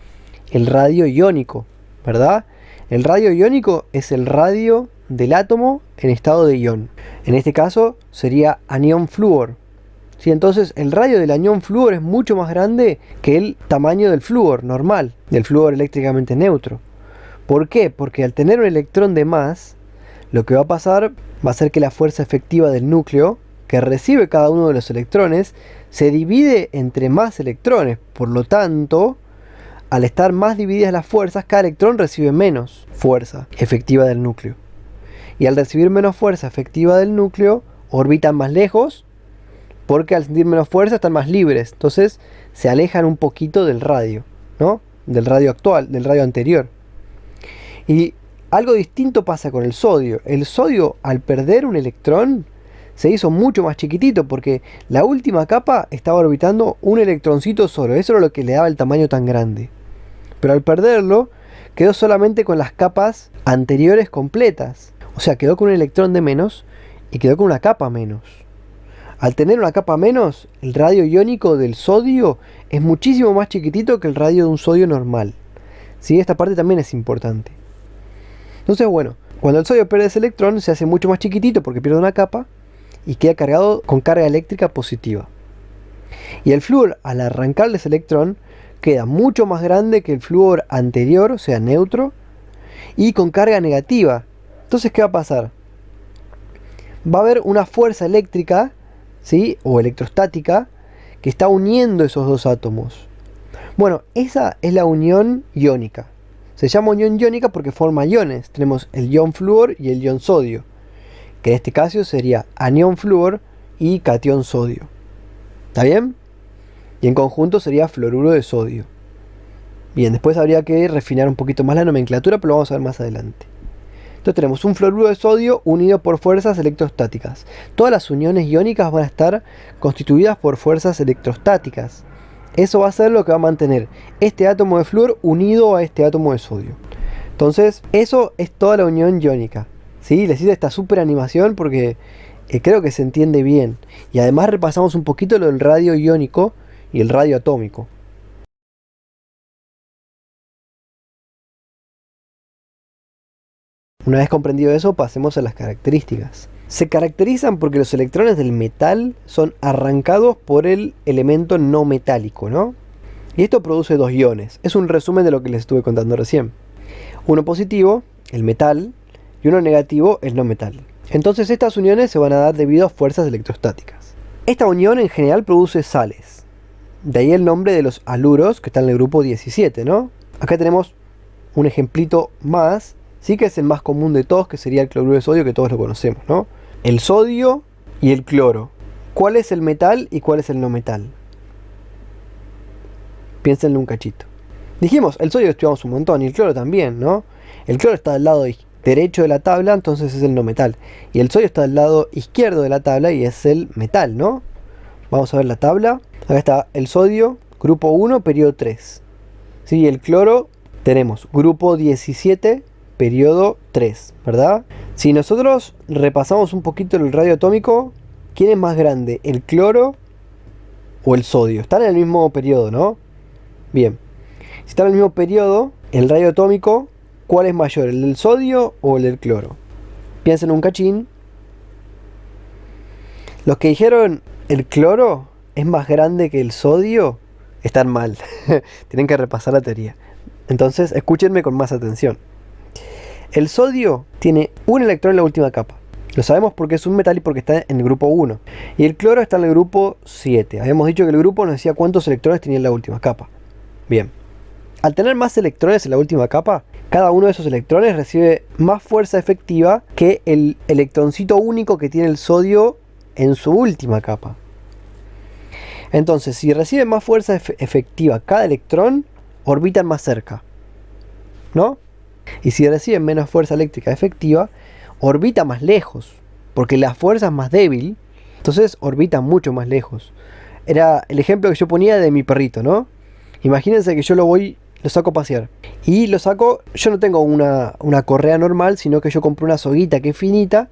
el radio iónico, ¿verdad? El radio iónico es el radio del átomo en estado de ión. En este caso sería anión flúor. ¿Sí? Entonces el radio del anión flúor es mucho más grande que el tamaño del flúor normal, del flúor eléctricamente neutro. ¿Por qué? Porque al tener un electrón de más, lo que va a pasar va a ser que la fuerza efectiva del núcleo, que recibe cada uno de los electrones, se divide entre más electrones. Por lo tanto, al estar más divididas las fuerzas, cada electrón recibe menos fuerza efectiva del núcleo. Y al recibir menos fuerza efectiva del núcleo, orbitan más lejos, porque al sentir menos fuerza están más libres. Entonces se alejan un poquito del radio, ¿no? Del radio actual, del radio anterior. Y algo distinto pasa con el sodio. El sodio, al perder un electrón, se hizo mucho más chiquitito porque la última capa estaba orbitando un electroncito solo. Eso era lo que le daba el tamaño tan grande. Pero al perderlo, quedó solamente con las capas anteriores completas. O sea, quedó con un electrón de menos y quedó con una capa menos. Al tener una capa menos, el radio iónico del sodio es muchísimo más chiquitito que el radio de un sodio normal. ¿Sí? Esta parte también es importante. Entonces, bueno, cuando el sodio pierde ese electrón, se hace mucho más chiquitito porque pierde una capa y queda cargado con carga eléctrica positiva. Y el flúor, al arrancarle ese electrón, queda mucho más grande que el flúor anterior, o sea, neutro, y con carga negativa. Entonces, ¿qué va a pasar? Va a haber una fuerza eléctrica, ¿sí? O electrostática, que está uniendo esos dos átomos. Bueno, esa es la unión iónica. Se llama unión iónica porque forma iones. Tenemos el ion flúor y el ion sodio, que en este caso sería anión flúor y catión sodio. ¿Está bien? Y en conjunto sería fluoruro de sodio. Bien, después habría que refinar un poquito más la nomenclatura, pero lo vamos a ver más adelante. Entonces tenemos un fluoruro de sodio unido por fuerzas electrostáticas. Todas las uniones iónicas van a estar constituidas por fuerzas electrostáticas. Eso va a ser lo que va a mantener este átomo de flúor unido a este átomo de sodio. Entonces, eso es toda la unión iónica. ¿Sí? Les hice esta super animación porque creo que se entiende bien. Y además repasamos un poquito lo del radio iónico y el radio atómico. Una vez comprendido eso, pasemos a las características. Se caracterizan porque los electrones del metal son arrancados por el elemento no metálico, ¿no? Y esto produce dos iones. Es un resumen de lo que les estuve contando recién. Uno positivo, el metal, y uno negativo, el no metal. Entonces estas uniones se van a dar debido a fuerzas electrostáticas. Esta unión en general produce sales. De ahí el nombre de los haluros que están en el grupo 17, ¿no? Acá tenemos un ejemplito más, sí, que es el más común de todos, que sería el cloruro de sodio, que todos lo conocemos, ¿no? El sodio y el cloro. ¿Cuál es el metal y cuál es el no metal? Piénsenlo un cachito. Dijimos, el sodio lo estudiamos un montón y el cloro también, ¿no? El cloro está del lado derecho de la tabla, entonces es el no metal. Y el sodio está del lado izquierdo de la tabla y es el metal, ¿no? Vamos a ver la tabla. Acá está el sodio, grupo 1, periodo 3. ¿Sí? El cloro tenemos grupo 17, periodo 3, ¿verdad? Si nosotros repasamos un poquito el radio atómico, ¿quién es más grande? ¿El cloro o el sodio? Están en el mismo periodo, ¿no? Bien. Si están en el mismo periodo, el radio atómico, ¿cuál es mayor? ¿El del sodio o el del cloro? Piensen un cachín. Los que dijeron el cloro es más grande que el sodio están mal. Tienen que repasar la teoría. Entonces, escúchenme con más atención. El sodio tiene un electrón en la última capa. Lo sabemos porque es un metal y porque está en el grupo 1. Y el cloro está en el grupo 7. Habíamos dicho que el grupo nos decía cuántos electrones tenía en la última capa. Bien. Al tener más electrones en la última capa, cada uno de esos electrones recibe más fuerza efectiva que el electroncito único que tiene el sodio en su última capa. Entonces, si recibe más fuerza efectiva cada electrón, orbitan más cerca, ¿no? Y si reciben menos fuerza eléctrica efectiva, orbita más lejos, porque la fuerza es más débil, entonces orbitan mucho más lejos. Era el ejemplo que yo ponía de mi perrito, ¿no? Imagínense que yo lo saco a pasear. Y lo saco, yo no tengo una correa normal, sino que yo compré una soguita que es finita,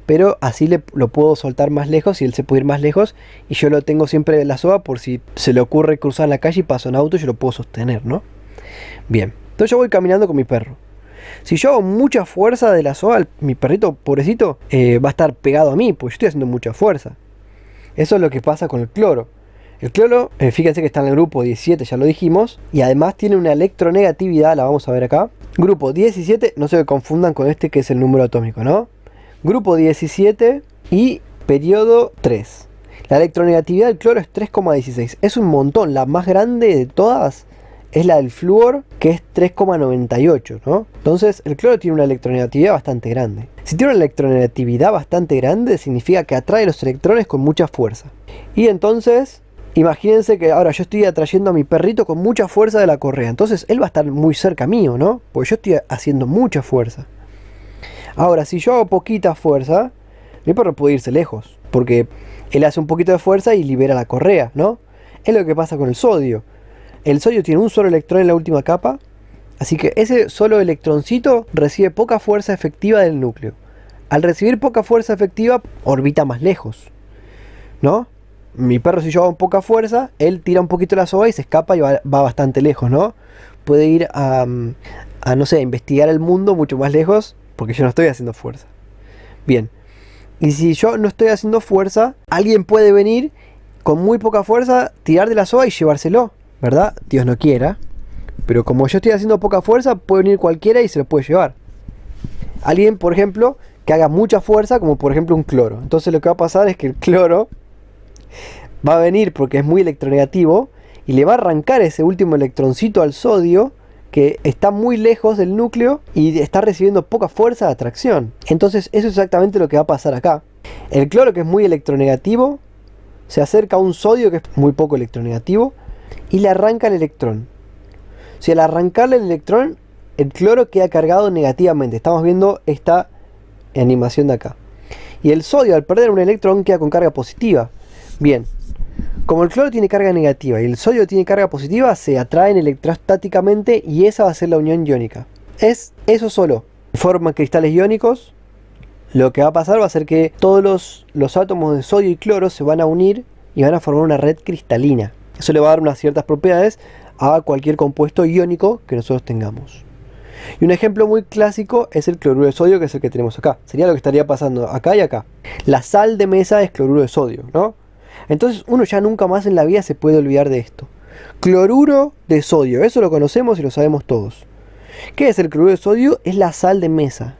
pero así lo puedo soltar más lejos y él se puede ir más lejos. Y yo lo tengo siempre en la soga por si se le ocurre cruzar la calle y pasa un auto, yo lo puedo sostener, ¿no? Bien, entonces yo voy caminando con mi perro. Si yo hago mucha fuerza de la soga, mi perrito, pobrecito, va a estar pegado a mí, porque yo estoy haciendo mucha fuerza. Eso es lo que pasa con el cloro. El cloro, fíjense que está en el grupo 17, ya lo dijimos, y además tiene una electronegatividad, la vamos a ver acá. Grupo 17, no se confundan con este que es el número atómico, ¿no? Grupo 17 y periodo 3. La electronegatividad del cloro es 3,16. Es un montón, la más grande de todas es la del flúor, que es 3,98, ¿no? Entonces el cloro tiene una electronegatividad bastante grande. Si tiene una electronegatividad bastante grande, significa que atrae los electrones con mucha fuerza. Y entonces, imagínense que ahora yo estoy atrayendo a mi perrito con mucha fuerza de la correa. Entonces él va a estar muy cerca mío, ¿no? Porque yo estoy haciendo mucha fuerza. Ahora, si yo hago poquita fuerza, mi perro puede irse lejos, porque él hace un poquito de fuerza y libera la correa, ¿no? Es lo que pasa con el sodio. El sodio tiene un solo electrón en la última capa, así que ese solo electroncito recibe poca fuerza efectiva del núcleo. Al recibir poca fuerza efectiva, orbita más lejos, ¿no? Mi perro, si yo hago poca fuerza, él tira un poquito la soga y se escapa y va bastante lejos, ¿no? Puede ir a no sé, a investigar el mundo mucho más lejos, porque yo no estoy haciendo fuerza. Bien. Y si yo no estoy haciendo fuerza, alguien puede venir con muy poca fuerza, tirar de la soga y llevárselo, ¿verdad? Dios no quiera. Pero como yo estoy haciendo poca fuerza, puede venir cualquiera y se lo puede llevar. Alguien, por ejemplo, que haga mucha fuerza, como por ejemplo un cloro. Entonces lo que va a pasar es que el cloro va a venir porque es muy electronegativo y le va a arrancar ese último electroncito al sodio, que está muy lejos del núcleo y está recibiendo poca fuerza de atracción. Entonces eso es exactamente lo que va a pasar acá. El cloro, que es muy electronegativo, se acerca a un sodio que es muy poco electronegativo y le arranca el electrón. Si al arrancarle el electrón, el cloro queda cargado negativamente. Estamos viendo esta animación de acá. Y el sodio, al perder un electrón, queda con carga positiva. Bien. Como el cloro tiene carga negativa y el sodio tiene carga positiva, se atraen electrostáticamente y esa va a ser la unión iónica. Es eso solo. Forman cristales iónicos. Lo que va a pasar va a ser que todos los átomos de sodio y cloro se van a unir y van a formar una red cristalina. Eso le va a dar unas ciertas propiedades a cualquier compuesto iónico que nosotros tengamos. Y un ejemplo muy clásico es el cloruro de sodio, que es el que tenemos acá. Sería lo que estaría pasando acá y acá. La sal de mesa es cloruro de sodio, ¿no? Entonces uno ya nunca más en la vida se puede olvidar de esto. Cloruro de sodio, eso lo conocemos y lo sabemos todos. ¿Qué es el cloruro de sodio? Es la sal de mesa.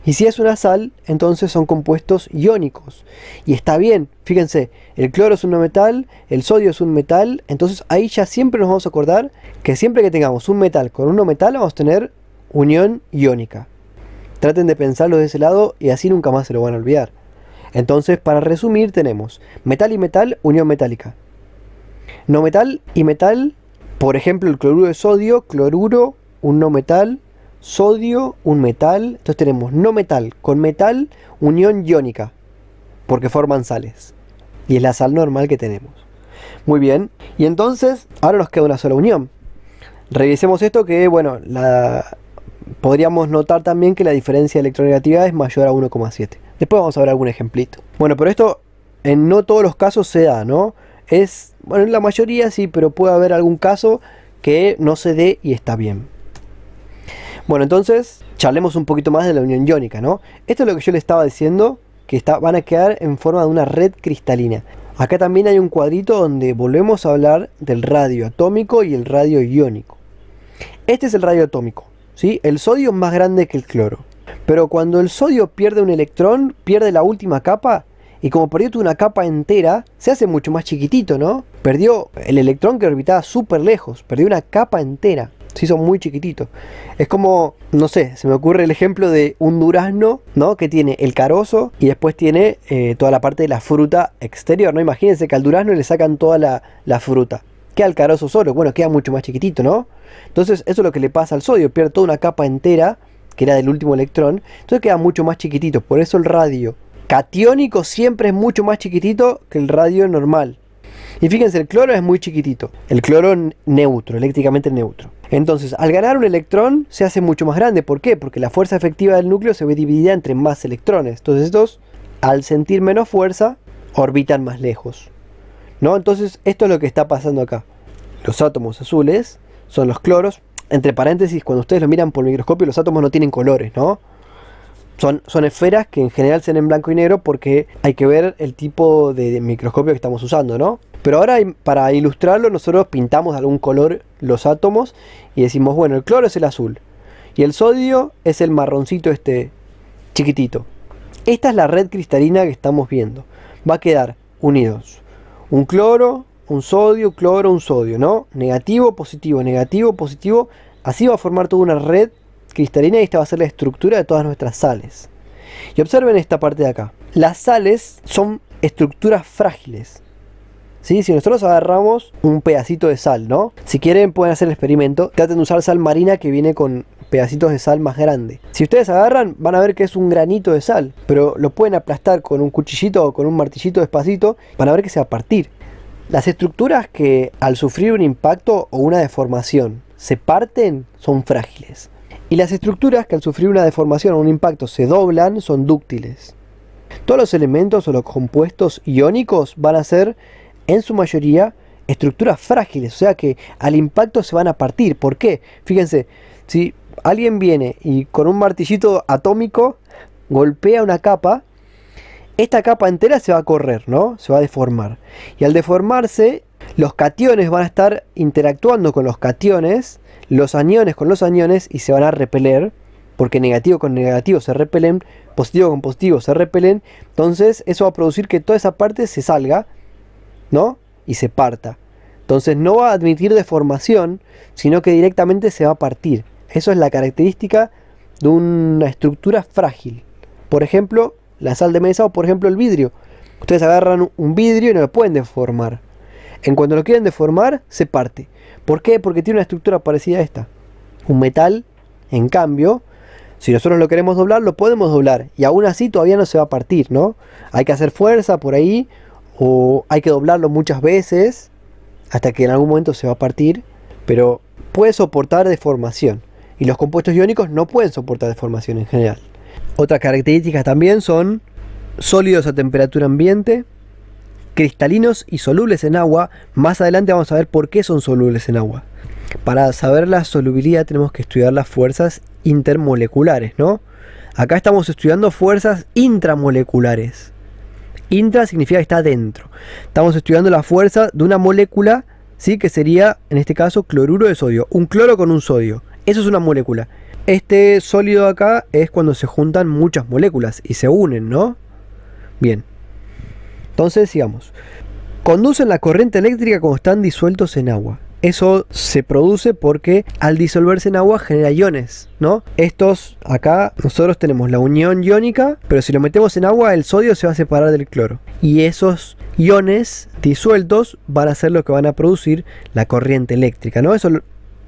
Y si es una sal, entonces son compuestos iónicos. Y está bien, fíjense, el cloro es un no metal, el sodio es un metal, entonces ahí ya siempre nos vamos a acordar que siempre que tengamos un metal con un no metal vamos a tener unión iónica. Traten de pensarlo de ese lado y así nunca más se lo van a olvidar. Entonces, para resumir, tenemos metal y metal, unión metálica. No metal y metal, por ejemplo, el cloruro de sodio, cloruro, un no metal, sodio, un metal. Entonces tenemos no metal con metal, unión iónica, porque forman sales. Y es la sal normal que tenemos. Muy bien, y entonces ahora nos queda una sola unión. Revisemos esto que, bueno, podríamos notar también que la diferencia de electronegatividad es mayor a 1,7. Después vamos a ver algún ejemplito. Bueno, pero esto en no todos los casos se da, ¿no? Bueno, en la mayoría sí, pero puede haber algún caso que no se dé y está bien. Bueno, entonces charlemos un poquito más de la unión iónica, ¿no? Esto es lo que yo le estaba diciendo, que van a quedar en forma de una red cristalina. Acá también hay un cuadrito donde volvemos a hablar del radio atómico y el radio iónico. Este es el radio atómico, ¿sí? El sodio es más grande que el cloro. Pero cuando el sodio pierde un electrón, pierde la última capa, y como perdió toda una capa entera, se hace mucho más chiquitito, ¿no? Perdió el electrón que orbitaba súper lejos, perdió una capa entera, se hizo muy chiquitito. Es como, no sé, se me ocurre el ejemplo de un durazno, ¿no? Que tiene el carozo y después tiene toda la parte de la fruta exterior, ¿no? Imagínense que al durazno le sacan toda la fruta. Queda el carozo solo, bueno, queda mucho más chiquitito, ¿no? Entonces eso es lo que le pasa al sodio, pierde toda una capa entera, que era del último electrón, entonces queda mucho más chiquitito. Por eso el radio catiónico siempre es mucho más chiquitito que el radio normal. Y fíjense, el cloro es muy chiquitito, el cloro neutro, eléctricamente neutro. Entonces, al ganar un electrón se hace mucho más grande. ¿Por qué? Porque la fuerza efectiva del núcleo se ve dividida entre más electrones. Entonces estos, al sentir menos fuerza, orbitan más lejos, ¿no? Entonces esto es lo que está pasando acá. Los átomos azules son los cloros. Entre paréntesis, cuando ustedes lo miran por el microscopio, los átomos no tienen colores, ¿no? Son esferas que en general se ven en blanco y negro porque hay que ver el tipo de microscopio que estamos usando, ¿no? Pero ahora, para ilustrarlo, nosotros pintamos de algún color los átomos y decimos, bueno, el cloro es el azul y el sodio es el marroncito este chiquitito. Esta es la red cristalina que estamos viendo. Va a quedar unidos un cloro, un sodio, cloro, un sodio, ¿no? Negativo, positivo. Así va a formar toda una red cristalina y esta va a ser la estructura de todas nuestras sales. Y observen esta parte de acá. Las sales son estructuras frágiles, ¿sí? Si nosotros agarramos un pedacito de sal, ¿no? Si quieren pueden hacer el experimento. Traten de usar sal marina que viene con pedacitos de sal más grande. Si ustedes agarran, van a ver que es un granito de sal, pero lo pueden aplastar con un cuchillito o con un martillito despacito, van a ver que se va a partir. Las estructuras que al sufrir un impacto o una deformación se parten son frágiles. Y las estructuras que al sufrir una deformación o un impacto se doblan son dúctiles. Todos los elementos o los compuestos iónicos van a ser, en su mayoría, estructuras frágiles, o sea que al impacto se van a partir. ¿Por qué? Fíjense, si alguien viene y con un martillito atómico golpea una capa, esta capa entera se va a correr, ¿no? Se va a deformar. Y al deformarse, los cationes van a estar interactuando con los cationes, los aniones con los aniones y se van a repeler, porque negativo con negativo se repelen, positivo con positivo se repelen. Entonces eso va a producir que toda esa parte se salga, ¿no? Y se parta. Entonces no va a admitir deformación, sino que directamente se va a partir. Eso es la característica de una estructura frágil. Por ejemplo, la sal de mesa o por ejemplo el vidrio. Ustedes agarran un vidrio y no lo pueden deformar. En cuanto lo quieren deformar, se parte. ¿Por qué? Porque tiene una estructura parecida a esta. Un metal, en cambio, si nosotros lo queremos doblar, lo podemos doblar. Y aún así todavía no se va a partir, ¿no? Hay que hacer fuerza por ahí, o hay que doblarlo muchas veces, hasta que en algún momento se va a partir. Pero puede soportar deformación. Y los compuestos iónicos no pueden soportar deformación en general. Otras características también son sólidos a temperatura ambiente, cristalinos y solubles en agua. Más adelante vamos a ver por qué son solubles en agua. Para saber la solubilidad tenemos que estudiar las fuerzas intermoleculares, ¿no? Acá estamos estudiando fuerzas intramoleculares. Intra significa que está dentro. Estamos estudiando la fuerza de una molécula, ¿sí? Que sería, en este caso, cloruro de sodio. Un cloro con un sodio. Eso es una molécula. Este sólido de acá es cuando se juntan muchas moléculas y se unen, ¿no? Bien. Entonces, sigamos. Conducen la corriente eléctrica cuando están disueltos en agua. Eso se produce porque al disolverse en agua genera iones, ¿no? Estos, acá nosotros tenemos la unión iónica, pero si lo metemos en agua el sodio se va a separar del cloro. Y esos iones disueltos van a ser lo que van a producir la corriente eléctrica, ¿no? Eso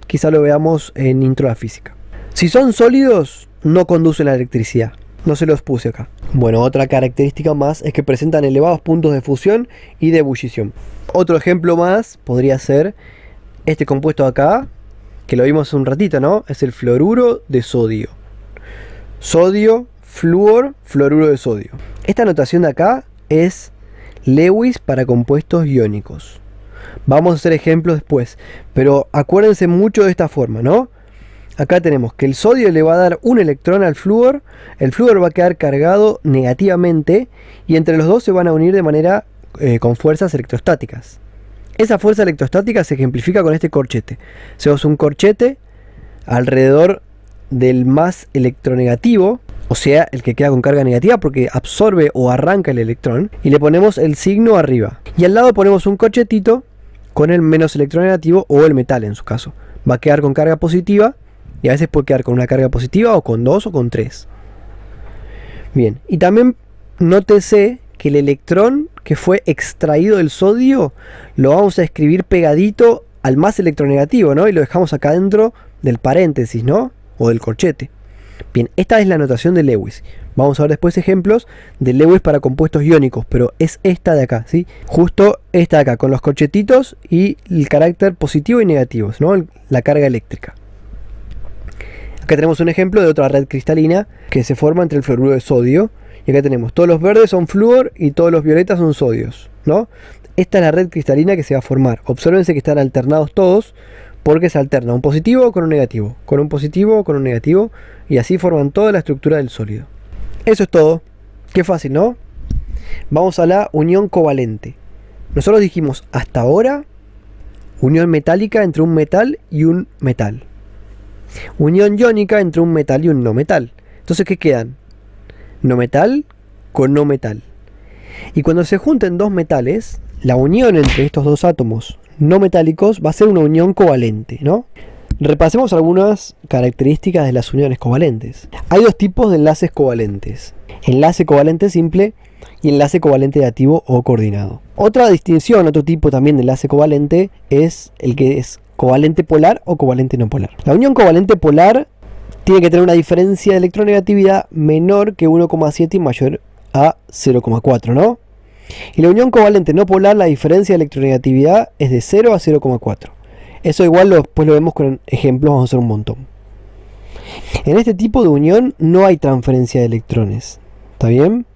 quizá lo veamos en intro a la física. Si son sólidos, no conducen la electricidad. No se los puse acá. Bueno, otra característica más es que presentan elevados puntos de fusión y de ebullición. Otro ejemplo más podría ser este compuesto de acá, que lo vimos hace un ratito, ¿no? Es el fluoruro de sodio. Sodio, flúor, fluoruro de sodio. Esta notación de acá es Lewis para compuestos iónicos. Vamos a hacer ejemplos después, pero acuérdense mucho de esta forma, ¿no? Acá tenemos que el sodio le va a dar un electrón al flúor, el flúor va a quedar cargado negativamente y entre los dos se van a unir de manera con fuerzas electrostáticas. Esa fuerza electrostática se ejemplifica con este corchete. Hacemos un corchete alrededor del más electronegativo, o sea, el que queda con carga negativa porque absorbe o arranca el electrón, y le ponemos el signo arriba. Y al lado ponemos un corchetito con el menos electronegativo o el metal en su caso. Va a quedar con carga positiva y a veces puede quedar con una carga positiva o con 2 o con 3. Bien, y también nótese que el electrón que fue extraído del sodio lo vamos a escribir pegadito al más electronegativo, ¿no? Y lo dejamos acá dentro del paréntesis, ¿no? O del corchete. Bien, esta es la notación de Lewis. Vamos a ver después ejemplos de Lewis para compuestos iónicos, pero es esta de acá, ¿sí? Justo esta de acá, con los corchetitos y el carácter positivo y negativo, ¿no? La carga eléctrica. Acá tenemos un ejemplo de otra red cristalina que se forma entre el fluoruro de sodio. Y acá tenemos, todos los verdes son flúor y todos los violetas son sodios, ¿no? Esta es la red cristalina que se va a formar. Obsérvense que están alternados todos porque se alterna un positivo con un negativo, con un positivo con un negativo, y así forman toda la estructura del sólido. Eso es todo. Qué fácil, ¿no? Vamos a la unión covalente. Nosotros dijimos hasta ahora unión metálica entre un metal y un metal. Unión iónica entre un metal y un no metal. Entonces, ¿qué quedan? No metal con no metal. Y cuando se junten dos metales, la unión entre estos dos átomos no metálicos va a ser una unión covalente, ¿no? Repasemos algunas características de las uniones covalentes. Hay dos tipos de enlaces covalentes: enlace covalente simple y enlace covalente aditivo o coordinado. Otra distinción, otro tipo también de enlace covalente es el que es covalente polar o covalente no polar. La unión covalente polar tiene que tener una diferencia de electronegatividad menor que 1,7 y mayor a 0,4, ¿no? Y la unión covalente no polar, la diferencia de electronegatividad es de 0 a 0,4. Eso igual después lo vemos con ejemplos, vamos a hacer un montón. En este tipo de unión no hay transferencia de electrones, ¿está bien?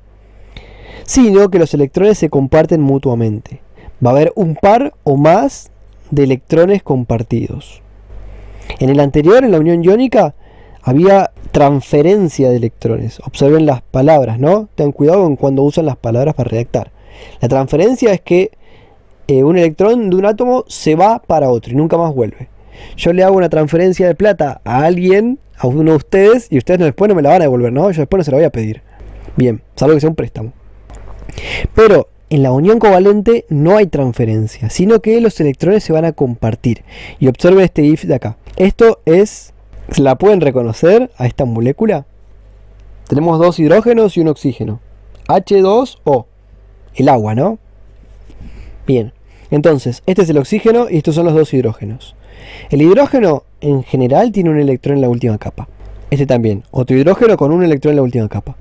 Sino que los electrones se comparten mutuamente. Va a haber un par o más de electrones compartidos. En el anterior, en la unión iónica, había transferencia de electrones. Observen las palabras, ¿no? Ten cuidado cuando usan las palabras para redactar. La transferencia es que un electrón de un átomo se va para otro y nunca más vuelve. Yo le hago una transferencia de plata a alguien, a uno de ustedes, y ustedes después no me la van a devolver, ¿no? Yo después no se la voy a pedir. Bien, salvo que sea un préstamo. Pero en la unión covalente no hay transferencia, sino que los electrones se van a compartir. Y observen este if de acá. Esto es... ¿La pueden reconocer a esta molécula? Tenemos dos hidrógenos y un oxígeno. H2O. El agua, ¿no? Bien. Entonces, este es el oxígeno y estos son los dos hidrógenos. El hidrógeno en general tiene un electrón en la última capa. Este también. Otro hidrógeno con un electrón en la última capa.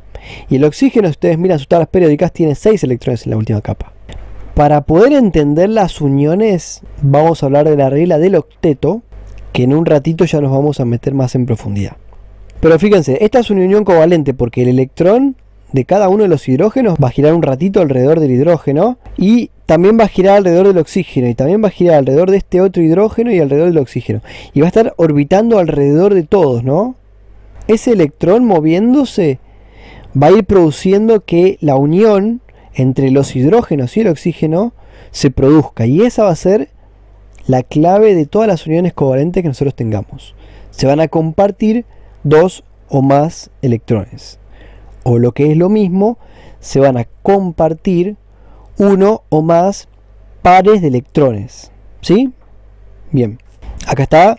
Y el oxígeno, si ustedes miran sus tablas periódicas, tiene 6 electrones en la última capa. Para poder entender las uniones, vamos a hablar de la regla del octeto, que en un ratito ya nos vamos a meter más en profundidad. Pero fíjense, esta es una unión covalente porque el electrón de cada uno de los hidrógenos va a girar un ratito alrededor del hidrógeno y también va a girar alrededor del oxígeno y también va a girar alrededor de este otro hidrógeno y alrededor del oxígeno. Y va a estar orbitando alrededor de todos, ¿no? Ese electrón moviéndose va a ir produciendo que la unión entre los hidrógenos y el oxígeno se produzca. Y esa va a ser la clave de todas las uniones covalentes que nosotros tengamos. Se van a compartir 2 o más electrones. O lo que es lo mismo, se van a compartir uno o más pares de electrones. ¿Sí? Bien. Acá está,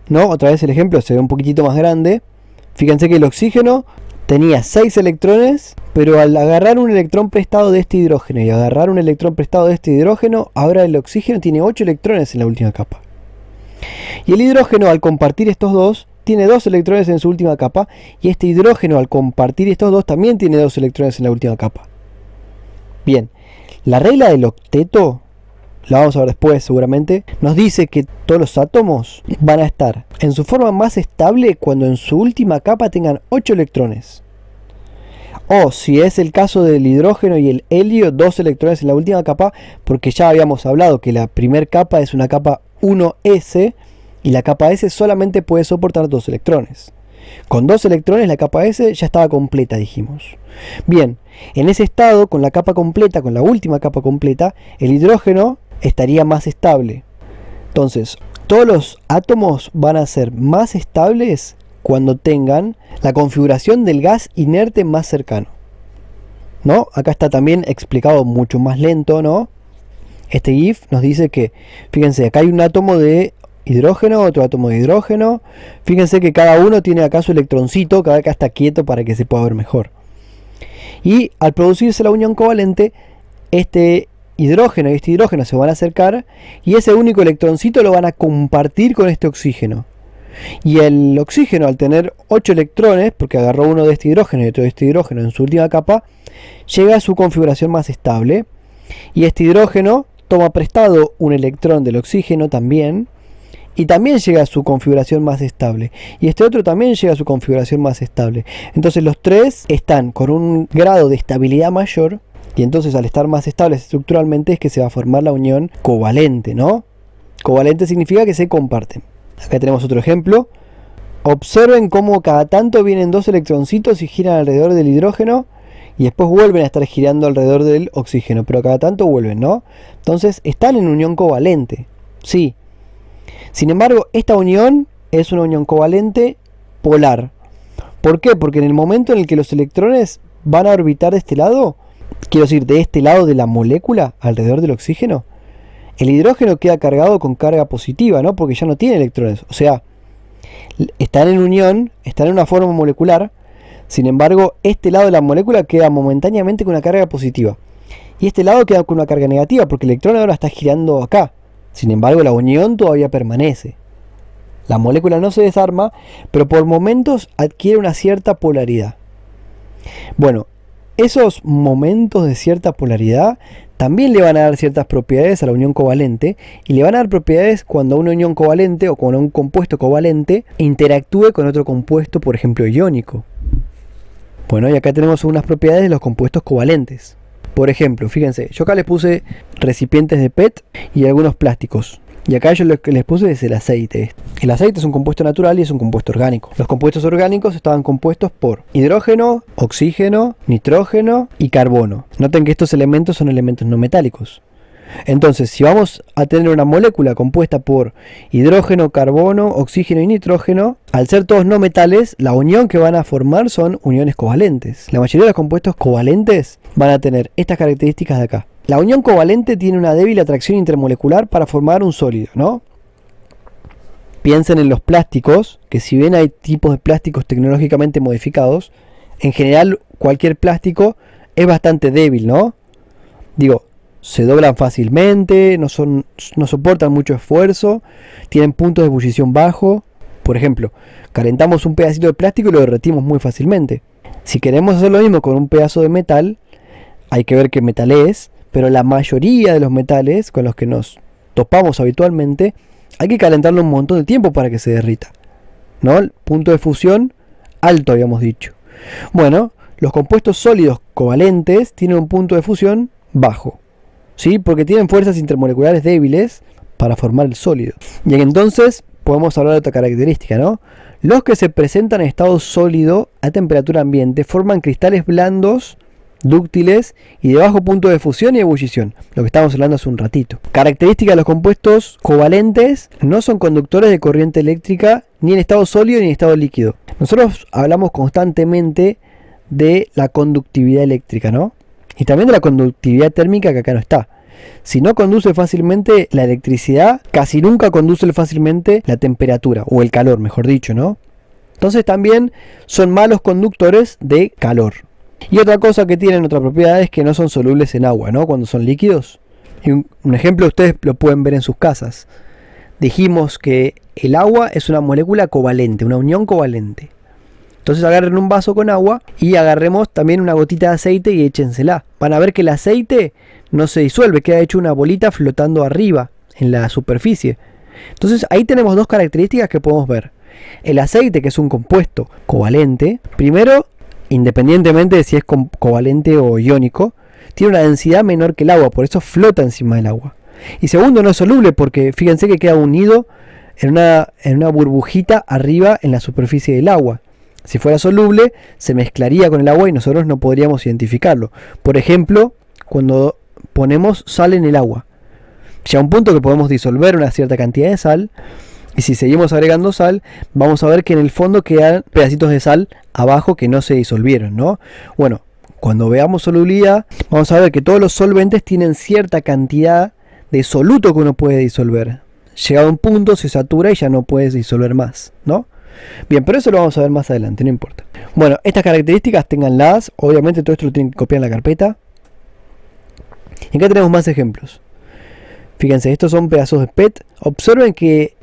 ¿no? Otra vez el ejemplo se ve un poquitito más grande. Fíjense que el oxígeno tenía 6 electrones, pero al agarrar un electrón prestado de este hidrógeno y agarrar un electrón prestado de este hidrógeno, ahora el oxígeno tiene 8 electrones en la última capa. Y el hidrógeno, al compartir estos dos, tiene 2 electrones en su última capa, y este hidrógeno, al compartir estos dos, también tiene 2 electrones en la última capa. Bien, la regla del octeto, la vamos a ver después seguramente, nos dice que todos los átomos van a estar en su forma más estable cuando en su última capa tengan 8 electrones. O si es el caso del hidrógeno y el helio, 2 electrones en la última capa, porque ya habíamos hablado que la primera capa es una capa 1s y la capa S solamente puede soportar 2 electrones. Con 2 electrones la capa S ya estaba completa, dijimos. Bien, en ese estado, con la capa completa, con la última capa completa, el hidrógeno estaría más estable. Entonces, todos los átomos van a ser más estables cuando tengan la configuración del gas inerte más cercano, ¿no? Acá está también explicado mucho más lento, ¿no? Este GIF nos dice que, fíjense, acá hay un átomo de hidrógeno, otro átomo de hidrógeno. Fíjense que cada uno tiene acá su electroncito, cada acá está quieto para que se pueda ver mejor. Y al producirse la unión covalente, este hidrógeno y este hidrógeno se van a acercar y ese único electroncito lo van a compartir con este oxígeno. Y el oxígeno, al tener 8 electrones, porque agarró uno de este hidrógeno y otro de este hidrógeno en su última capa, llega a su configuración más estable. Y este hidrógeno toma prestado un electrón del oxígeno también, y también llega a su configuración más estable. Y este otro también llega a su configuración más estable. Entonces los tres están con un grado de estabilidad mayor, y entonces al estar más estables estructuralmente es que se va a formar la unión covalente, ¿no? Covalente significa que se comparten. Acá tenemos otro ejemplo. Observen cómo cada tanto vienen 2 electroncitos y giran alrededor del hidrógeno y después vuelven a estar girando alrededor del oxígeno, pero cada tanto vuelven, ¿no? Entonces están en unión covalente, sí. Sin embargo, esta unión es una unión covalente polar. ¿Por qué? Porque en el momento en el que los electrones van a orbitar de este lado, quiero decir, de este lado de la molécula alrededor del oxígeno, el hidrógeno queda cargado con carga positiva, ¿no? Porque ya no tiene electrones. O sea, están en unión, están en una forma molecular. Sin embargo, este lado de la molécula queda momentáneamente con una carga positiva. Y este lado queda con una carga negativa, porque el electrón ahora está girando acá. Sin embargo, la unión todavía permanece. La molécula no se desarma, pero por momentos adquiere una cierta polaridad. Bueno, esos momentos de cierta polaridad también le van a dar ciertas propiedades a la unión covalente, y le van a dar propiedades cuando una unión covalente o cuando un compuesto covalente interactúe con otro compuesto, por ejemplo, iónico. Bueno, y acá tenemos unas propiedades de los compuestos covalentes. Por ejemplo, fíjense, yo acá les puse recipientes de PET y algunos plásticos. Y acá yo lo que les puse es el aceite. El aceite es un compuesto natural y es un compuesto orgánico. Los compuestos orgánicos estaban compuestos por hidrógeno, oxígeno, nitrógeno y carbono. Noten que estos elementos son elementos no metálicos. Entonces, si vamos a tener una molécula compuesta por hidrógeno, carbono, oxígeno y nitrógeno, al ser todos no metales, la unión que van a formar son uniones covalentes. La mayoría de los compuestos covalentes van a tener estas características de acá. La unión covalente tiene una débil atracción intermolecular para formar un sólido, ¿no? Piensen en los plásticos, que si bien hay tipos de plásticos tecnológicamente modificados, en general cualquier plástico es bastante débil, ¿no? Digo, se doblan fácilmente, no soportan mucho esfuerzo, tienen puntos de ebullición bajo. Por ejemplo, calentamos un pedacito de plástico y lo derretimos muy fácilmente. Si queremos hacer lo mismo con un pedazo de metal, hay que ver qué metal es, pero la mayoría de los metales con los que nos topamos habitualmente hay que calentarlo un montón de tiempo para que se derrita, ¿no? El punto de fusión alto, habíamos dicho. Bueno, los compuestos sólidos covalentes tienen un punto de fusión bajo, ¿sí? Porque tienen fuerzas intermoleculares débiles para formar el sólido. Y entonces podemos hablar de otra característica, ¿no? Los que se presentan en estado sólido a temperatura ambiente forman cristales blandos, dúctiles y de bajo punto de fusión y ebullición, lo que estábamos hablando hace un ratito. Característica de los compuestos covalentes: no son conductores de corriente eléctrica ni en estado sólido ni en estado líquido. Nosotros hablamos constantemente de la conductividad eléctrica, ¿no? Y también de la conductividad térmica, que acá no está. Si no conduce fácilmente la electricidad, casi nunca conduce fácilmente la temperatura, o el calor, mejor dicho, ¿no? Entonces también son malos conductores de calor. Y otra cosa que tienen, otra propiedad, es que no son solubles en agua, ¿no? Cuando son líquidos. Y un ejemplo ustedes lo pueden ver en sus casas. Dijimos que el agua es una molécula covalente, una unión covalente. Entonces agarren un vaso con agua y agarremos también una gotita de aceite y échensela. Van a ver que el aceite no se disuelve, queda hecho una bolita flotando arriba en la superficie. Entonces ahí tenemos dos características que podemos ver. El aceite, que es un compuesto covalente, primero, independientemente de si es covalente o iónico, tiene una densidad menor que el agua, por eso flota encima del agua. Y segundo, no es soluble porque fíjense que queda unido en una burbujita arriba en la superficie del agua. Si fuera soluble, se mezclaría con el agua y nosotros no podríamos identificarlo. Por ejemplo, cuando ponemos sal en el agua. Llega un punto que podemos disolver una cierta cantidad de sal, y si seguimos agregando sal, vamos a ver que en el fondo quedan pedacitos de sal abajo que no se disolvieron, ¿no? Bueno, cuando veamos solubilidad, vamos a ver que todos los solventes tienen cierta cantidad de soluto que uno puede disolver. Llegado a un punto se satura y ya no puedes disolver más, ¿no? Bien, pero eso lo vamos a ver más adelante, no importa. Bueno, estas características ténganlas. Obviamente todo esto lo tienen que copiar en la carpeta. Y acá tenemos más ejemplos. Fíjense, estos son pedazos de PET. Observen que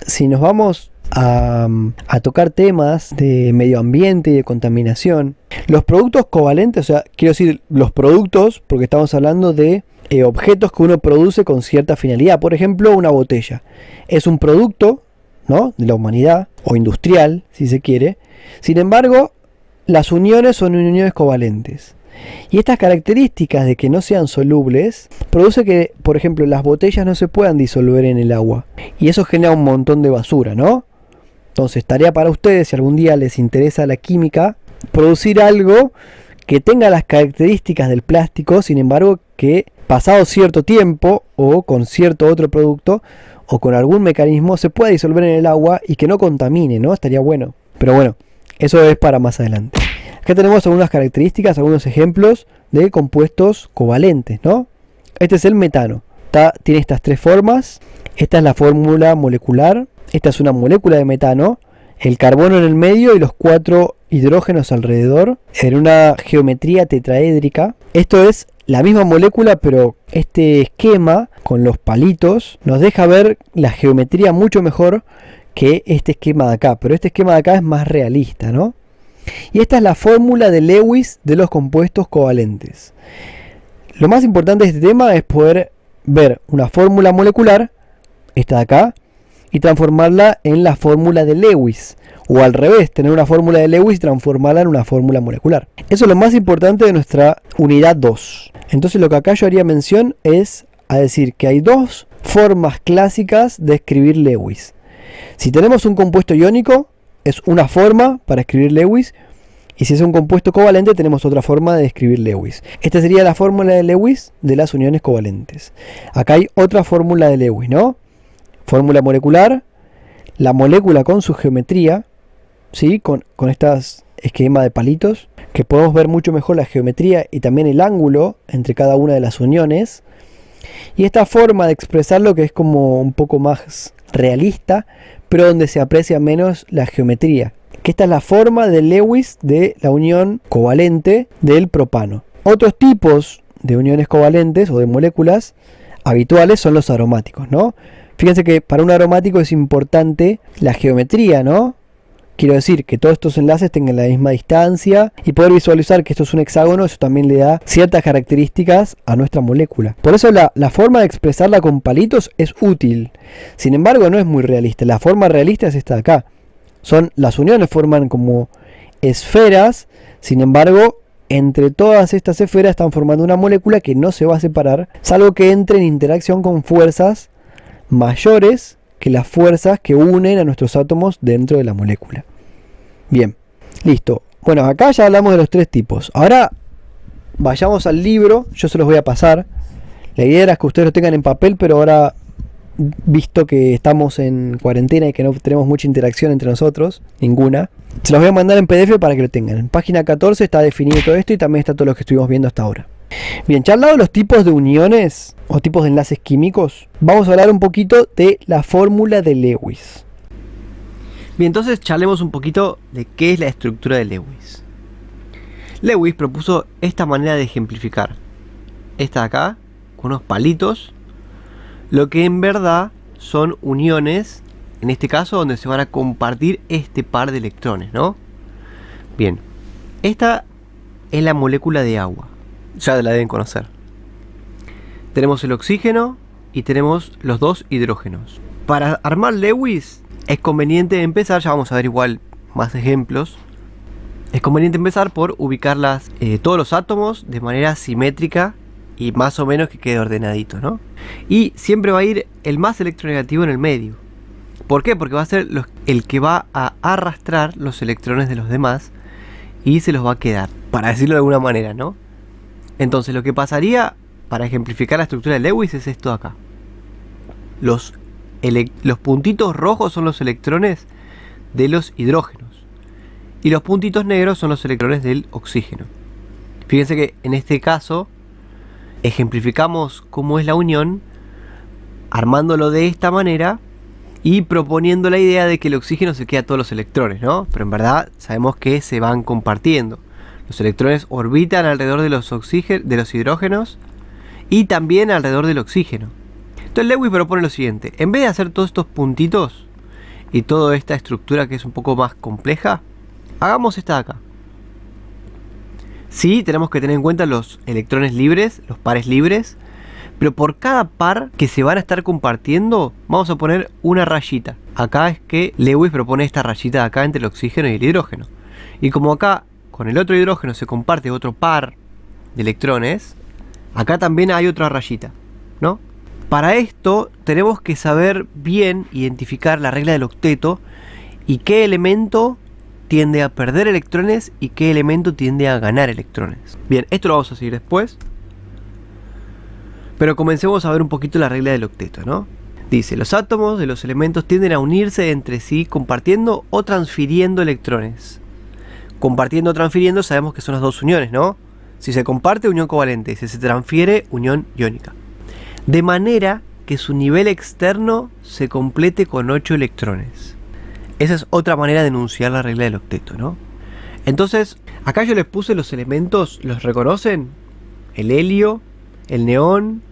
si nos vamos a tocar temas de medio ambiente y de contaminación, los productos covalentes, o sea, quiero decir los productos, porque estamos hablando de objetos que uno produce con cierta finalidad. Por ejemplo, una botella es un producto, ¿no?, de la humanidad, o industrial, si se quiere. Sin embargo, las uniones son uniones covalentes. Y estas características de que no sean solubles produce que, por ejemplo, las botellas no se puedan disolver en el agua. Y eso genera un montón de basura, ¿no? Entonces, tarea para ustedes, si algún día les interesa la química, producir algo que tenga las características del plástico, sin embargo, que pasado cierto tiempo, o con cierto otro producto, o con algún mecanismo, se pueda disolver en el agua y que no contamine, ¿no? Estaría bueno. Pero bueno, eso es para más adelante. Acá tenemos algunas características, algunos ejemplos de compuestos covalentes, ¿no? Este es el metano. Tiene estas tres formas. Esta es la fórmula molecular. Esta es una molécula de metano. El carbono en el medio y los 4 hidrógenos alrededor en una geometría tetraédrica. Esto es la misma molécula, pero este esquema con los palitos nos deja ver la geometría mucho mejor que este esquema de acá. Pero este esquema de acá es más realista, ¿no? Y esta es la fórmula de Lewis de los compuestos covalentes. Lo más importante de este tema es poder ver una fórmula molecular, esta de acá, y transformarla en la fórmula de Lewis. O al revés, tener una fórmula de Lewis y transformarla en una fórmula molecular. Eso es lo más importante de nuestra unidad 2. Entonces lo que acá yo haría mención es a decir que hay dos formas clásicas de escribir Lewis. Si tenemos un compuesto iónico, es una forma para escribir Lewis, y si es un compuesto covalente tenemos otra forma de escribir Lewis. Esta sería la fórmula de Lewis de las uniones covalentes. Acá hay otra fórmula de Lewis, ¿no? Fórmula molecular, la molécula con su geometría, ¿sí? Con estas esquemas de palitos, que podemos ver mucho mejor la geometría y también el ángulo entre cada una de las uniones. Y esta forma de expresarlo que es como un poco más realista, pero donde se aprecia menos la geometría. Que esta es la forma de Lewis de la unión covalente del propano. Otros tipos de uniones covalentes o de moléculas habituales son los aromáticos, ¿no? Fíjense que para un aromático es importante la geometría, ¿no? Quiero decir que todos estos enlaces tengan la misma distancia y poder visualizar que esto es un hexágono, eso también le da ciertas características a nuestra molécula. Por eso la forma de expresarla con palitos es útil. Sin embargo, no es muy realista. La forma realista es esta de acá. Las uniones forman como esferas, sin embargo, entre todas estas esferas están formando una molécula que no se va a separar, salvo que entre en interacción con fuerzas mayores que las fuerzas que unen a nuestros átomos dentro de la molécula. Bien, listo. Bueno, acá ya hablamos de los tres tipos. Ahora vayamos al libro, yo se los voy a pasar. La idea era que ustedes lo tengan en papel, pero ahora visto que estamos en cuarentena y que no tenemos mucha interacción entre nosotros, ninguna. Se los voy a mandar en PDF para que lo tengan. En página 14 está definido todo esto y también está todo lo que estuvimos viendo hasta ahora. Bien, ya al lado de los tipos de uniones o tipos de enlaces químicos, vamos a hablar un poquito de la fórmula de Lewis. Bien, entonces charlemos un poquito de qué es la estructura de Lewis. Lewis propuso esta manera de ejemplificar. Esta de acá, con unos palitos, lo que en verdad son uniones, en este caso donde se van a compartir este par de electrones, ¿no? Bien, esta es la molécula de agua, ya la deben conocer. Tenemos el oxígeno y tenemos los dos hidrógenos. Para armar Lewis es conveniente empezar, ya vamos a ver igual más ejemplos. Es conveniente empezar por ubicar todos los átomos de manera simétrica y más o menos que quede ordenadito, ¿no? Y siempre va a ir el más electronegativo en el medio. ¿Por qué? Porque va a ser el que va a arrastrar los electrones de los demás y se los va a quedar, para decirlo de alguna manera, ¿no? Entonces lo que pasaría para ejemplificar la estructura de Lewis es esto de acá. Los puntitos rojos son los electrones de los hidrógenos y los puntitos negros son los electrones del oxígeno. Fíjense que en este caso ejemplificamos cómo es la unión armándolo de esta manera y proponiendo la idea de que el oxígeno se queda todos los electrones, ¿no? Pero en verdad sabemos que se van compartiendo. Los electrones orbitan alrededor de los hidrógenos y también alrededor del oxígeno. Entonces Lewis propone lo siguiente: en vez de hacer todos estos puntitos y toda esta estructura que es un poco más compleja, hagamos esta de acá. Sí, tenemos que tener en cuenta los electrones libres, los pares libres, pero por cada par que se van a estar compartiendo vamos a poner una rayita. Acá es que Lewis propone esta rayita de acá entre el oxígeno y el hidrógeno. Y como acá con el otro hidrógeno se comparte otro par de electrones, acá también hay otra rayita, ¿no? Para esto tenemos que saber bien identificar la regla del octeto y qué elemento tiende a perder electrones y qué elemento tiende a ganar electrones. Bien, esto lo vamos a seguir después, pero comencemos a ver un poquito la regla del octeto, ¿no? Dice, los átomos de los elementos tienden a unirse entre sí compartiendo o transfiriendo electrones. Compartiendo o transfiriendo sabemos que son las dos uniones, ¿no? Si se comparte, unión covalente, si se transfiere, unión iónica. De manera que su nivel externo se complete con 8 electrones. Esa es otra manera de enunciar la regla del octeto, ¿no? Entonces, acá yo les puse los elementos, ¿los reconocen? El helio, el neón,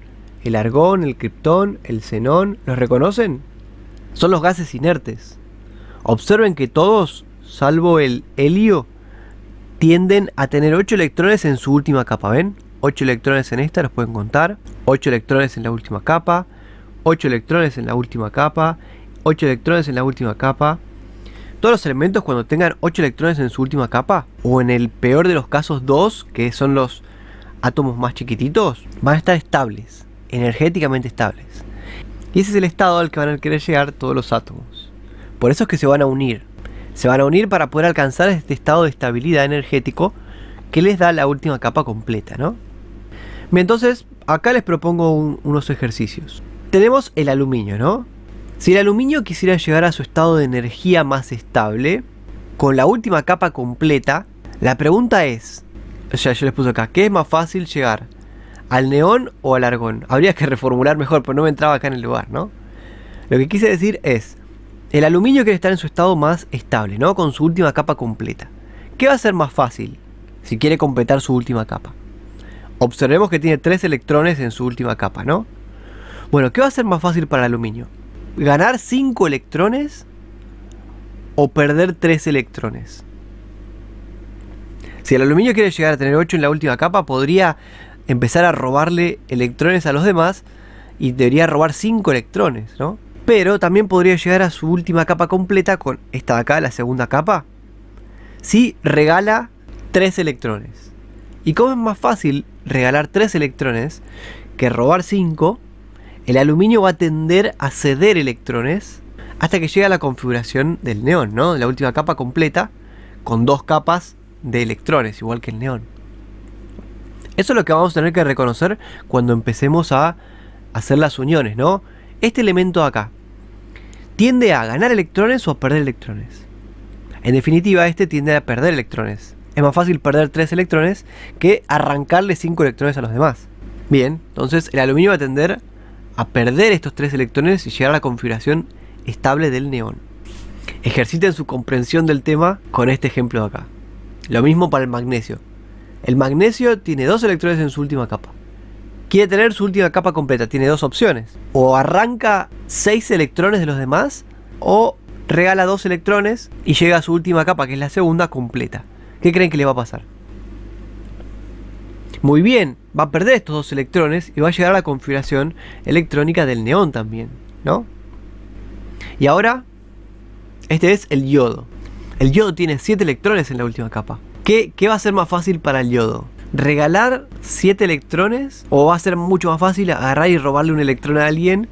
el argón, el criptón, el xenón, ¿los reconocen? Son los gases inertes. Observen que todos, salvo el helio, tienden a tener 8 electrones en su última capa, ¿ven? 8 electrones en esta, los pueden contar. 8 electrones en la última capa, 8 electrones en la última capa, 8 electrones en la última capa. Todos los elementos, cuando tengan 8 electrones en su última capa, o en el peor de los casos 2, que son los átomos más chiquititos, van a estar estables, energéticamente estables. Y ese es el estado al que van a querer llegar todos los átomos. Por eso es que se van a unir. Se van a unir para poder alcanzar este estado de estabilidad energético que les da la última capa completa, ¿no? Bien, entonces acá les propongo unos ejercicios. Tenemos el aluminio, ¿no? Si el aluminio quisiera llegar a su estado de energía más estable, con la última capa completa, la pregunta es, o sea, yo les puse acá, ¿qué es más fácil llegar? ¿Al neón o al argón? Habría que reformular mejor, pero no me entraba acá en el lugar, ¿no? Lo que quise decir es, el aluminio quiere estar en su estado más estable, ¿no? Con su última capa completa. ¿Qué va a ser más fácil si quiere completar su última capa? Observemos que tiene 3 electrones en su última capa, ¿no? Bueno, ¿qué va a ser más fácil para el aluminio? ¿Ganar 5 electrones o perder 3 electrones? Si el aluminio quiere llegar a tener 8 en la última capa, podría empezar a robarle electrones a los demás y debería robar 5 electrones, ¿no? Pero también podría llegar a su última capa completa con esta de acá, la segunda capa, si regala 3 electrones. Y como es más fácil regalar 3 electrones que robar 5, el aluminio va a tender a ceder electrones hasta que llega a la configuración del neón, ¿no? La última capa completa con 2 capas de electrones, igual que el neón. Eso es lo que vamos a tener que reconocer cuando empecemos a hacer las uniones, ¿no? este elemento de acá tiende a ganar electrones o a perder electrones. En definitiva, este tiende a perder electrones. Es más fácil perder 3 electrones que arrancarle 5 electrones a los demás. Bien, entonces el aluminio va a tender a perder estos 3 electrones y llegar a la configuración estable del neón. Ejerciten su comprensión del tema con este ejemplo de acá. Lo mismo para el magnesio. El magnesio tiene 2 electrones en su última capa. Quiere tener su última capa completa, tiene 2 opciones. O arranca 6 electrones de los demás, o regala 2 electrones y llega a su última capa, que es la segunda, completa. ¿Qué creen que le va a pasar? Muy bien, va a perder estos 2 electrones y va a llegar a la configuración electrónica del neón también, ¿no? Y ahora, este es el yodo. El yodo tiene 7 electrones en la última capa. ¿Qué va a ser más fácil para el yodo? ¿Regalar 7 electrones? ¿O va a ser mucho más fácil agarrar y robarle un electrón a alguien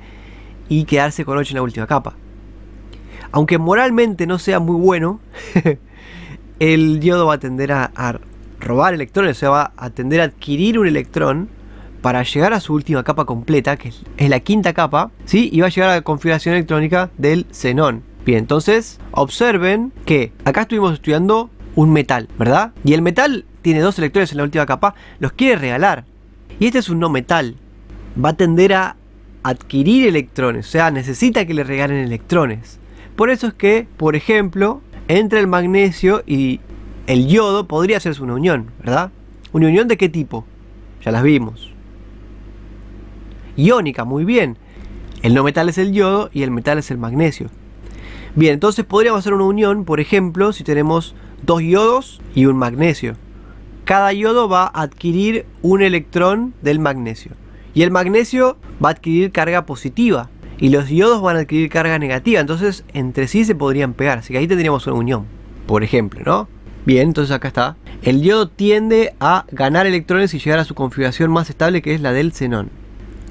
y quedarse con 8 en la última capa? Aunque moralmente no sea muy bueno, el yodo va a tender a robar electrones, o sea, va a tender a adquirir un electrón para llegar a su última capa completa, que es la quinta capa, ¿sí? Y va a llegar a la configuración electrónica del xenón. Bien, entonces observen que acá estuvimos estudiando un metal, ¿verdad? Y el metal tiene 2 electrones en la última capa, los quiere regalar. Y este es un no metal, va a tender a adquirir electrones, o sea, necesita que le regalen electrones. Por eso es que, por ejemplo, entre el magnesio y el yodo podría hacerse una unión, ¿verdad? ¿Una unión de qué tipo? Ya las vimos. Iónica, muy bien. El no metal es el yodo y el metal es el magnesio. Bien, entonces podríamos hacer una unión, por ejemplo, si tenemos 2 yodos y un magnesio. Cada yodo va a adquirir un electrón del magnesio. Y el magnesio va a adquirir carga positiva. Y los yodos van a adquirir carga negativa. Entonces, entre sí se podrían pegar. Así que ahí tendríamos una unión, por ejemplo, ¿no? Bien, entonces acá está. El yodo tiende a ganar electrones y llegar a su configuración más estable, que es la del xenón.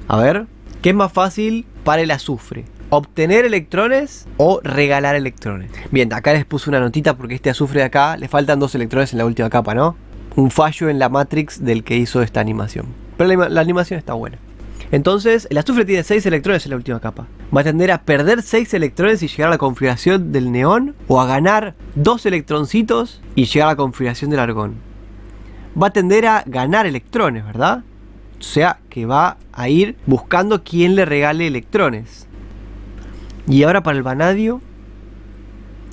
A ver, ¿qué es más fácil para el azufre? ¿Obtener electrones o regalar electrones? Bien, acá les puse una notita porque este azufre de acá le faltan 2 electrones en la última capa, ¿no? Un fallo en la matrix del que hizo esta animación. Pero la animación está buena. Entonces, el azufre tiene 6 electrones en la última capa. Va a tender a perder 6 electrones y llegar a la configuración del neón, o a ganar 2 electroncitos y llegar a la configuración del argón. Va a tender a ganar electrones, ¿verdad? O sea, que va a ir buscando quién le regale electrones. Y ahora para el vanadio,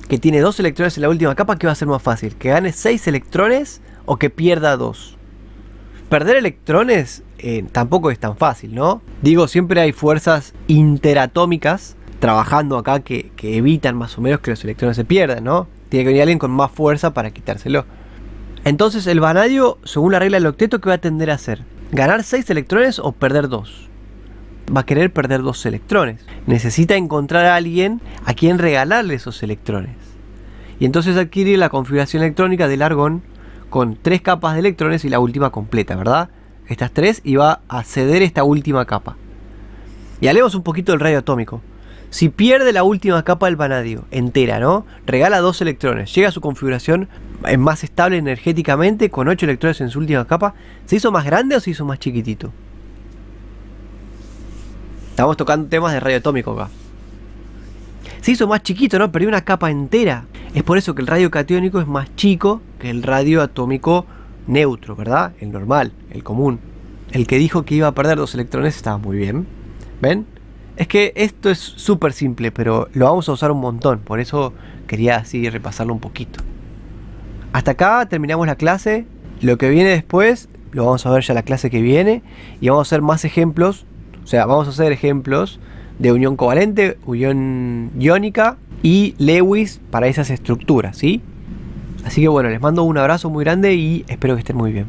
que tiene 2 electrones en la última capa, ¿qué va a ser más fácil? ¿Que gane 6 electrones o que pierda 2? Perder electrones tampoco es tan fácil, ¿no? Digo, siempre hay fuerzas interatómicas trabajando acá que evitan más o menos que los electrones se pierdan, ¿no? Tiene que venir alguien con más fuerza para quitárselo. Entonces el vanadio, según la regla del octeto, ¿qué va a tender a hacer? ¿Ganar 6 electrones o perder 2? Va a querer perder 2 electrones. Necesita encontrar a alguien a quien regalarle esos electrones. Y entonces adquiere la configuración electrónica del argón con 3 capas de electrones y la última completa, ¿verdad? Estas 3, y va a ceder esta última capa. Y hablemos un poquito del radio atómico. Si pierde la última capa del vanadio entera, ¿no? Regala 2 electrones, llega a su configuración más estable energéticamente con 8 electrones en su última capa. ¿Se hizo más grande o se hizo más chiquitito? Estamos tocando temas de radio atómico acá. Se hizo más chiquito, ¿no? Perdió una capa entera. Es por eso que el radio catiónico es más chico que el radio atómico neutro, ¿verdad? El normal, el común. El que dijo que iba a perder 2 electrones estaba muy bien. ¿Ven? Es que esto es súper simple, pero lo vamos a usar un montón. Por eso quería así repasarlo un poquito. Hasta acá terminamos la clase. Lo que viene después lo vamos a ver ya la clase que viene. Y vamos a hacer más ejemplos. O sea, vamos a hacer ejemplos de unión covalente, unión iónica y Lewis para esas estructuras, ¿sí? Así que bueno, les mando un abrazo muy grande y espero que estén muy bien.